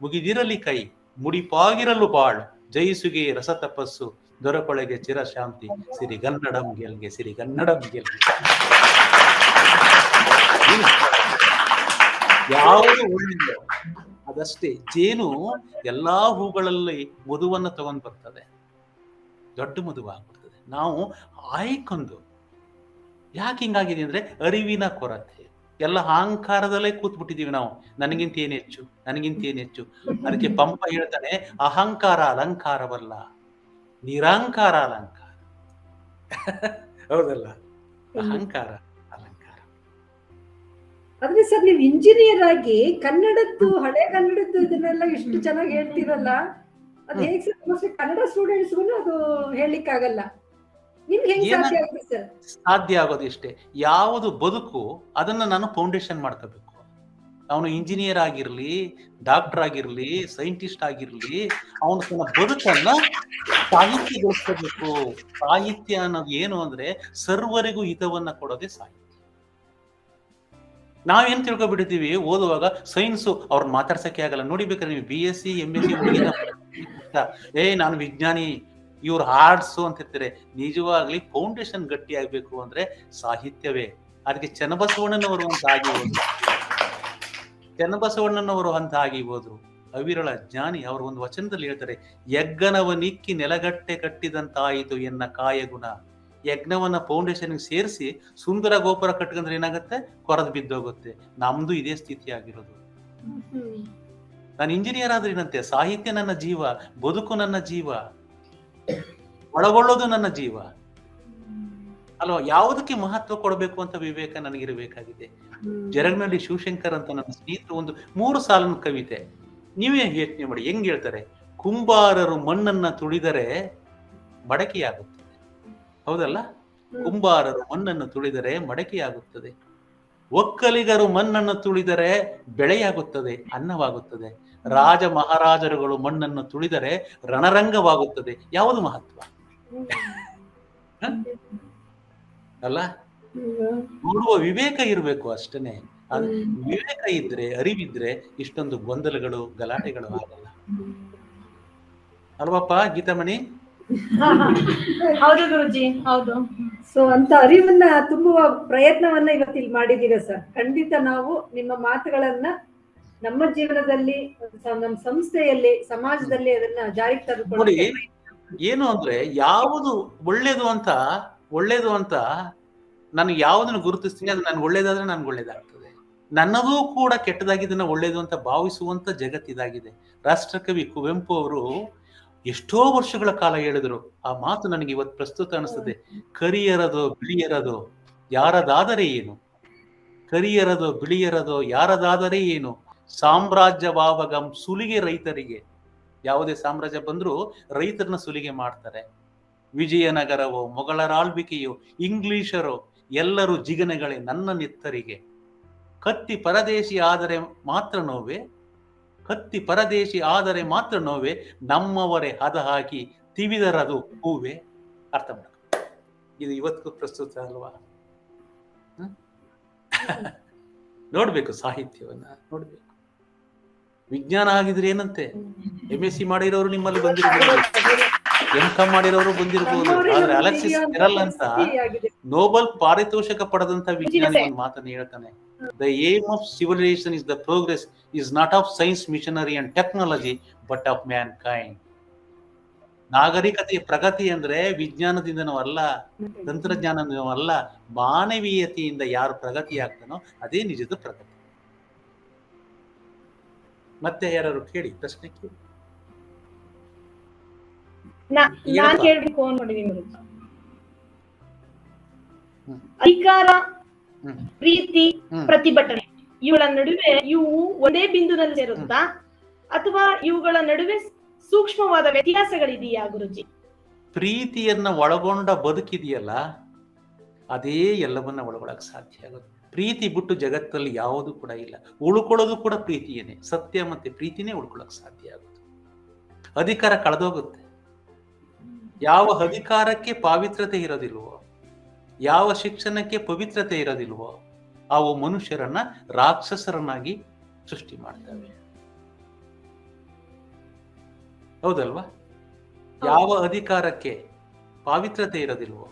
ಮುಗಿದಿರಲಿ ಕೈ, ಮುಡಿಪಾಗಿರಲು ಬಾಳ್, ಜಯಿಸುಗೆ ರಸ ತಪಸ್ಸು, ದೊರಕೊಳಗೆ ಚಿರಶಾಂತಿ, ಸಿರಿಗನ್ನಡಂ ಗೆಲ್ಗೆ, ಸಿರಿಗನ್ನಡಂ ಗೆಲ್ಗೆ. ಯಾವುದು ಒಳ್ಳೆಯದು ಅದಷ್ಟೇ. ಜೇನು ಎಲ್ಲಾ ಹೂಗಳಲ್ಲಿ ಮಧುವನ್ನ ತಗೊಂಡ್ ಬರ್ತದೆ, ದೊಡ್ಡ ಮಧುವಾಗ್ಬಿಡ್ತದೆ. ನಾವು ಆಯ್ಕೊಂಡು ಯಾಕೆ ಹಿಂಗಾಗಿದೆ ಅಂದ್ರೆ ಅರಿವಿನ ಕೊರತೆ. ಎಲ್ಲ ಅಹಂಕಾರದಲ್ಲೇ ಕೂತ್ಬಿಟ್ಟಿದೀವಿ ನಾವು. ನನಗಿಂತ ಏನ್ ಹೆಚ್ಚು, ನನಗಿಂತ ಏನ್ ಹೆಚ್ಚು. ಅದಕ್ಕೆ ಪಂಪ ಹೇಳ್ತಾನೆ, ಅಹಂಕಾರ ಅಲಂಕಾರವಲ್ಲ, ನಿರಂಕಾರ ಅಲಂಕಾರ. ಹೌದಲ್ಲ, ಅಹಂಕಾರ ಅಲಂಕಾರ. ಆದ್ರೆ ಸರ್, ನೀವು ಇಂಜಿನಿಯರ್ ಆಗಿ ಕನ್ನಡದ್ದು, ಹಳೆ ಕನ್ನಡದ್ದು ಇದನ್ನೆಲ್ಲ ಎಷ್ಟು ಚೆನ್ನಾಗಿ ಹೇಳ್ತೀರಲ್ಲ, ಅದು ಹೇಗೆ ಸರ್? ಮೋಸ್ಟ್ಲಿ ಕನ್ನಡ ಸ್ಟೂಡೆಂಟ್ಸ್ಗೂ ಅದು ಹೇಳಲಿಕ್ಕಾಗಲ್ಲ. ನಿಮ್ಗೆ ಹೆಂಗ್ ಸಾಧ್ಯ ಆಗುತ್ತೆ ಸರ್? ಸಾಧ್ಯ ಆಗೋದು ಇಷ್ಟೇ, ಯಾವುದು ಬದುಕು ಅದನ್ನ ನಾನು ಫೌಂಡೇಶನ್ ಮಾಡ್ಕೋಬೇಕು. ಅವನು ಇಂಜಿನಿಯರ್ ಆಗಿರ್ಲಿ, ಡಾಕ್ಟರ್ ಆಗಿರ್ಲಿ, ಸೈಂಟಿಸ್ಟ್ ಆಗಿರ್ಲಿ, ಅವನು ತನ್ನ ಬದುಕನ್ನ ಸಾಹಿತ್ಯಗೊಳಿಸ್ಕೋಬೇಕು. ಸಾಹಿತ್ಯ ಅನ್ನೋದು ಏನು ಅಂದ್ರೆ ಸರ್ವರಿಗೂ ಹಿತವನ್ನ ಕೊಡೋದೇ ಸಾಹಿತ್ಯ. ನಾವೇನ್ ತಿಳ್ಕೊಬಿಡ್ತೀವಿ ಓದುವಾಗ, ಸೈನ್ಸು ಅವ್ರನ್ನ ಮಾತಾಡ್ಸಕ್ಕೆ ಆಗಲ್ಲ. ನೋಡಿ ಬೇಕಾದ್ರೆ ನೀವು BSc MSc ನಾನು ವಿಜ್ಞಾನಿ, ಇವ್ರು ಆರ್ಟ್ಸು ಅಂತ ಇರ್ತಾರೆ. ನಿಜವಾಗ್ಲಿ ಫೌಂಡೇಶನ್ ಗಟ್ಟಿ ಆಗ್ಬೇಕು ಅಂದ್ರೆ ಸಾಹಿತ್ಯವೇ. ಅದಕ್ಕೆ ಚನ್ನಬಸವಣ್ಣನವರು ಅಂತ ಆಗಿರ್ಬೋದು, ಅವಿರಳ ಜ್ಞಾನಿ ಅವರು ಒಂದು ವಚನದಲ್ಲಿ ಹೇಳ್ತಾರೆ, ಯಜ್ಞನವ ನಿಕ್ಕಿ ನೆಲಗಟ್ಟೆ ಕಟ್ಟಿದಂತಾಯಿತು ಎನ್ನ ಕಾಯಗುಣ. ಯಜ್ಞವನ್ನ ಫೌಂಡೇಶನ್ ಸೇರಿಸಿ ಸುಂದರ ಗೋಪುರ ಕಟ್ಕೊಂಡ್ರೆ ಏನಾಗುತ್ತೆ? ಕೊರದು ಬಿದ್ದೋಗುತ್ತೆ. ನಮ್ದು ಇದೇ ಸ್ಥಿತಿ ಆಗಿರೋದು. ನಾನು ಇಂಜಿನಿಯರ್ ಆದ್ರೆ ಏನಂತೆ, ಸಾಹಿತ್ಯ ನನ್ನ ಜೀವ, ಬದುಕು ನನ್ನ ಜೀವ, ಒಳಗೊಳ್ಳೋದು ನನ್ನ ಜೀವ ಅಲ್ವಾ? ಯಾವುದಕ್ಕೆ ಮಹತ್ವ ಕೊಡಬೇಕು ಅಂತ ವಿವೇಕ ನನಗಿರಬೇಕಾಗಿದೆ. ಜರಗ್ನಳ್ಳಿ ಶಿವಶಂಕರ್ ಅಂತ ನನ್ನ ಸ್ನೇಹಿತರು ಒಂದು 3 ಸಾಲಿನ ಕವಿತೆ, ನೀವೇ ಯೋಚನೆ ಮಾಡಿ ಹೆಂಗ್ ಹೇಳ್ತಾರೆ. ಕುಂಬಾರರು ಮಣ್ಣನ್ನ ತುಳಿದರೆ ಮಡಕೆಯಾಗುತ್ತದೆ. ಹೌದಲ್ಲ? ಕುಂಬಾರರು ಮಣ್ಣನ್ನು ತುಳಿದರೆ ಮಡಕೆಯಾಗುತ್ತದೆ. ಒಕ್ಕಲಿಗರು ಮಣ್ಣನ್ನು ತುಳಿದರೆ ಬೆಳೆಯಾಗುತ್ತದೆ, ಅನ್ನವಾಗುತ್ತದೆ. ರಾಜ ಮಹಾರಾಜರುಗಳು ಮಣ್ಣನ್ನು ತುಳಿದರೆ ರಣರಂಗವಾಗುತ್ತದೆ. ಯಾವುದು ಮಹತ್ವ ಅಲ್ಲ? ನೋಡುವ ವಿವೇಕ ಇರಬೇಕು ಅಷ್ಟೇ. ಅದು ವಿವೇಕ ಇದ್ರೆ, ಅರಿವಿದ್ರೆ ಇಷ್ಟೊಂದು ಗೊಂದಲಗಳು, ಗಲಾಟೆಗಳು ಆಗಲ್ಲ. ಅಲ್ವಪ್ಪ ಗೀತಾಮಣಿ? ಹೌದು ಗುರುಜಿ, ಹೌದು. ಸೊ ಅಂತ ಅರಿವನ್ನ ತುಂಬುವ ಪ್ರಯತ್ನವನ್ನ ಇವತ್ತಿಲ್ಲಿ ಮಾಡಿದೀರ ಸರ್. ಖಂಡಿತ ನಾವು ನಿಮ್ಮ ಮಾತುಗಳನ್ನ ನಮ್ಮ ಜೀವನದಲ್ಲಿ, ನಮ್ಮ ಸಂಸ್ಥೆಯಲ್ಲಿ, ಸಮಾಜದಲ್ಲಿ ಅದನ್ನ ಜಾರಿಗೆ ನೋಡಿ, ತರಬಹುದು. ಏನು ಅಂದ್ರೆ ಯಾವುದು ಒಳ್ಳೇದು ಅಂತ ನಾನು ಯಾವುದನ್ನು ಗುರುತಿಸ್ತೀನಿ ಅದು ನನ್ಗೆ ಒಳ್ಳೇದಾದ್ರೆ ನನ್ಗೆ ಒಳ್ಳೇದಾಗ್ತದೆ. ನನ್ನದೂ ಕೂಡ ಕೆಟ್ಟದಾಗಿದ್ದನ್ನ ಒಳ್ಳೇದು ಅಂತ ಭಾವಿಸುವಂತ ಜಗತ್ತಿದಾಗಿದೆ. ರಾಷ್ಟ್ರಕವಿ ಕುವೆಂಪು ಅವರು ಎಷ್ಟೋ ವರ್ಷಗಳ ಕಾಲ ಹೇಳಿದ್ರು. ಆ ಮಾತು ನನಗೆ ಇವತ್ತು ಪ್ರಸ್ತುತ ಅನಿಸ್ತದೆ. ಕರಿಯರದೋ ಬಿಳಿಯರದೋ ಯಾರದಾದರೆ ಏನು, ಕರಿಯರದೋ ಬಿಳಿಯರದೋ ಯಾರದಾದರೆ ಏನು, ಸಾಮ್ರಾಜ್ಯವಾವಗಂ ಸುಲಿಗೆ ರೈತರಿಗೆ. ಯಾವುದೇ ಸಾಮ್ರಾಜ್ಯ ಬಂದ್ರೂ ರೈತರನ್ನ ಸುಲಿಗೆ ಮಾಡ್ತಾರೆ. ವಿಜಯನಗರವೋ ಮೊಘಲರಾಳ್ವಿಕೆಯೋ ಇಂಗ್ಲಿಷರೋ ಎಲ್ಲರೂ ಜಿಗನೆಗಳೇ ನನ್ನ ನೆತ್ತರಿಗೆ. ಕತ್ತಿ ಪರದೇಶಿ ಆದರೆ ಮಾತ್ರ ನೋವೆ, ಕತ್ತಿ ಪರದೇಶಿ ಆದರೆ ಮಾತ್ರ ನೋವೆ, ನಮ್ಮವರೇ ಹದ ಹಾಕಿ ತಿವಿದರದು ಹೂವೆ. ಅರ್ಥ ಮಾಡ, ಇದು ಇವತ್ತು ಪ್ರಸ್ತುತ ಅಲ್ವಾ? ನೋಡ್ಬೇಕು, ಸಾಹಿತ್ಯವನ್ನ ನೋಡ್ಬೇಕು. ವಿಜ್ಞಾನ ಆಗಿದ್ರೆ ಏನಂತೆ, MSc ಮಾಡಿರೋರು ನಿಮ್ಮಲ್ಲಿ ಬಂದಿರ್ಬೋದು, MCom ಮಾಡಿರೋರು ಬಂದಿರ್ಬೋದು, ಆದ್ರೆ ಅಲೆಕ್ಸಿಸ್ ಕೆರಲ್ ಅಂತ ನೋಬೆಲ್ ಪಾರಿತೋಷಕ ಪಡೆದಂತ ವಿಜ್ಞಾನಿ ಒಂದು ಮಾತನ್ನು ಹೇಳ್ತಾನೆ, the aim of civilisation is the progress is not of science, machinery and technology but of mankind. ನಾಗರಿಕತೆಯ ಪ್ರಗತಿ ಅಂದ್ರೆ ವಿಜ್ಞಾನದಿಂದನೂ ಅಲ್ಲ, ತಂತ್ರಜ್ಞಾನದಿಂದನೂ ಅಲ್ಲ, ಮಾನವೀಯತೆಯಿಂದ ಯಾರು ಪ್ರಗತಿ ಆಗ್ತಾನೋ ಅದೇ ನಿಜದ ಪ್ರಗತಿ. ಮತ್ತೆ ಯಾರು ಕೇಳಿ, ಪ್ರಶ್ನೆ ಕೇಳಿ. ನಾನ್ ಕೇಳ್ಬೇಕು ಅನ್ಕೊಂಡಿದ್ದೀನಿ. ಅಧಿಕಾರ, ಪ್ರೀತಿ, ಪ್ರತಿಭಟನೆ ಇವುಗಳ ನಡುವೆ ಇವು ಒಂದೇ ಬಿಂದುನಲ್ಲಿ ಸೇರುತ್ತಾ ಅಥವಾ ಇವುಗಳ ನಡುವೆ ಸೂಕ್ಷ್ಮವಾದ ವ್ಯತ್ಯಾಸಗಳಿದೆಯಾ ಗುರುಜಿ? ಪ್ರೀತಿಯನ್ನ ಒಳಗೊಂಡ ಬದುಕಿದೆಯಲ್ಲ, ಅದೇ ಎಲ್ಲವನ್ನ ಒಳಗೊಳಕ್ ಸಾಧ್ಯ ಆಗುತ್ತೆ. ಪ್ರೀತಿ ಬಿಟ್ಟು ಜಗತ್ತಲ್ಲಿ ಯಾವುದು ಕೂಡ ಇಲ್ಲ. ಉಳ್ಕೊಳ್ಳೋದು ಕೂಡ ಪ್ರೀತಿಯೇನೆ, ಸತ್ಯ ಮತ್ತೆ ಪ್ರೀತಿನೇ ಉಳ್ಕೊಳ್ಳಕ್ ಸಾಧ್ಯ ಆಗುತ್ತೆ. ಅಧಿಕಾರ ಕಳೆದೋಗುತ್ತೆ. ಯಾವ ಅಧಿಕಾರಕ್ಕೆ ಪಾವಿತ್ರತೆ ಇರೋದಿಲ್ವೋ, ಯಾವ ಶಿಕ್ಷಣಕ್ಕೆ ಪವಿತ್ರತೆ ಇರೋದಿಲ್ವೋ, ಅವು ಮನುಷ್ಯರನ್ನ ರಾಕ್ಷಸರನ್ನಾಗಿ ಸೃಷ್ಟಿ ಮಾಡ್ತವೆ. ಹೌದಲ್ವಾ? ಯಾವ ಅಧಿಕಾರಕ್ಕೆ ಪಾವಿತ್ರತೆ ಇರೋದಿಲ್ವೋ,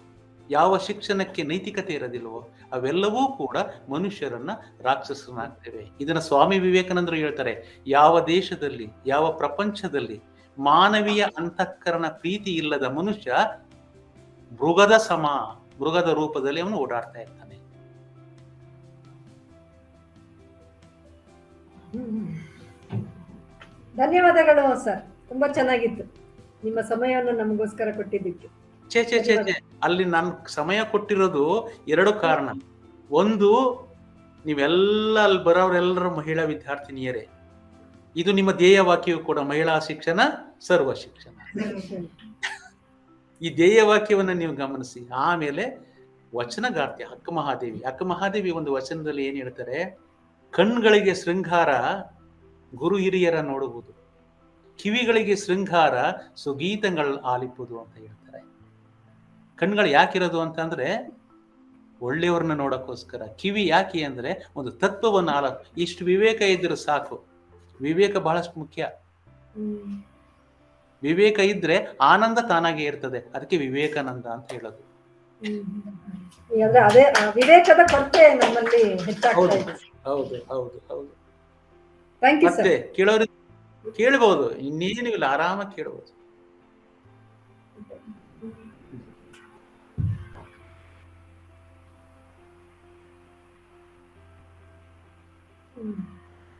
ಯಾವ ಶಿಕ್ಷಣಕ್ಕೆ ನೈತಿಕತೆ ಇರೋದಿಲ್ವೋ, ಅವೆಲ್ಲವೂ ಕೂಡ ಮನುಷ್ಯರನ್ನ ರಾಕ್ಷಸನಾಗ್ತೇವೆ. ಇದನ್ನ ಸ್ವಾಮಿ ವಿವೇಕಾನಂದರು ಹೇಳ್ತಾರೆ, ಯಾವ ದೇಶದಲ್ಲಿ, ಯಾವ ಪ್ರಪಂಚದಲ್ಲಿ ಮಾನವೀಯ ಅಂತಃಕರಣ ಪ್ರೀತಿ ಇಲ್ಲದ ಮನುಷ್ಯ ಮೃಗದ ಸಮ, ಮೃಗದ ರೂಪದಲ್ಲಿ ಅವನು ಓಡಾಡ್ತಾ ಇರ್ತಾನೆ. ಧನ್ಯವಾದಗಳು ಸರ್, ತುಂಬಾ ಚೆನ್ನಾಗಿತ್ತು ನಿಮ್ಮ ಸಮಯವನ್ನು ನಮಗೋಸ್ಕರ ಕೊಟ್ಟಿದ್ದಕ್ಕೆ. ಛೇ ಛೇ ಛೇ ಛೇ, ಅಲ್ಲಿ ನಾನು ಸಮಯ ಕೊಟ್ಟಿರೋದು ಎರಡು ಕಾರಣ. ಒಂದು, ನೀವೆಲ್ಲ ಅಲ್ಲಿ ಬರೋರೆಲ್ಲರ ಮಹಿಳಾ ವಿದ್ಯಾರ್ಥಿನಿಯರೇ, ಇದು ನಿಮ್ಮ ಧ್ಯೇಯ ವಾಕ್ಯವೂ ಕೂಡ, ಮಹಿಳಾ ಶಿಕ್ಷಣ ಸರ್ವ ಶಿಕ್ಷಣ. ಈ ಧ್ಯೇಯ ವಾಕ್ಯವನ್ನ ನೀವು ಗಮನಿಸಿ. ಆಮೇಲೆ ವಚನಗಾರ್ತಿ ಅಕ್ಕ ಮಹಾದೇವಿ, ಅಕ್ಕ ಮಹಾದೇವಿ ಒಂದು ವಚನದಲ್ಲಿ ಏನ್ ಹೇಳ್ತಾರೆ, ಕಣ್ಗಳಿಗೆ ಶೃಂಗಾರ ಗುರು ಹಿರಿಯರ ನೋಡುವುದು, ಕಿವಿಗಳಿಗೆ ಶೃಂಗಾರ ಸುಗೀತಗಳ ಆಲಿಪುದು ಅಂತ ಹೇಳ್ತಾರೆ. ಕಣ್ಗಳು ಯಾಕಿರೋದು ಅಂತಂದ್ರೆ ಒಳ್ಳೆಯವ್ರನ್ನ ನೋಡಕ್ಕೋಸ್ಕರ, ಕಿವಿ ಯಾಕೆ ಅಂದ್ರೆ ಒಂದು ತತ್ವವನ್ನು ಇಷ್ಟು ವಿವೇಕ ಇದ್ರೆ ಸಾಕು. ವಿವೇಕ ಬಹಳಷ್ಟು ಮುಖ್ಯ. ವಿವೇಕ ಇದ್ರೆ ಆನಂದ ತಾನಾಗೆ ಇರ್ತದೆ, ಅದಕ್ಕೆ ವಿವೇಕಾನಂದ ಅಂತ ಹೇಳೋದು. ಅದೇ ವಿವೇಕದ ಕೊರತೆ ನಮ್ಮಲ್ಲಿ ಹೆಚ್ಚಾಗ್ತಾ ಇದೆ. ಹೌದು ಹೌದು ಹೌದು. ಥ್ಯಾಂಕ್ ಯು ಮತ್ತೆ ಕೇಳೋರು ಕೇಳಬಹುದು, ಇನ್ನೇನು ಇಲ್ಲ, ಆರಾಮಾಗಿ ಕೇಳಬಹುದು.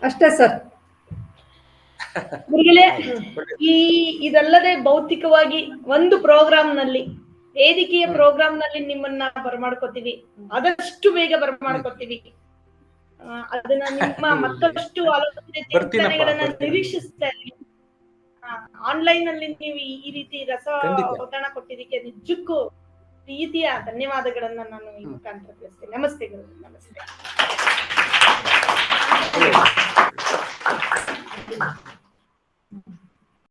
ಅಷ್ಟೇ ಸರ್. ಇದಲ್ಲದೆ ಭೌತಿಕವಾಗಿ ಒಂದು ಪ್ರೋಗ್ರಾಮ್ ನಲ್ಲಿ, ವೇದಿಕೆಯ ಪ್ರೋಗ್ರಾಮ್ ನಲ್ಲಿ ನಿಮ್ಮನ್ನ ಬರಮಾಡ್ಕೋತೀವಿ, ಆದಷ್ಟು ಬೇಗ ಬರಮಾಡ್ಕೋತೀವಿ. ಅದನ್ನ ನಿಮ್ಮ ಮತ್ತಷ್ಟು ಆಲೋಚನೆ ಚಿಂತನೆಗಳನ್ನ ನಿರೀಕ್ಷಿಸ್ತಾ ಇದ್ದೀವಿ. ಆನ್ಲೈನ್ ನಲ್ಲಿ ನೀವು ಈ ರೀತಿ ರಸ ಒತ್ತಡ ಕೊಟ್ಟಿದ್ದಕ್ಕೆ ನಿಜಕ್ಕೂ ಪ್ರೀತಿಯ ಧನ್ಯವಾದಗಳನ್ನ ನಾನು ಈ ಮುಖಾಂತರ ತಿಳಿಸ್ತೇನೆ. ನಮಸ್ತೆ ಗುರು, ನಮಸ್ತೆ.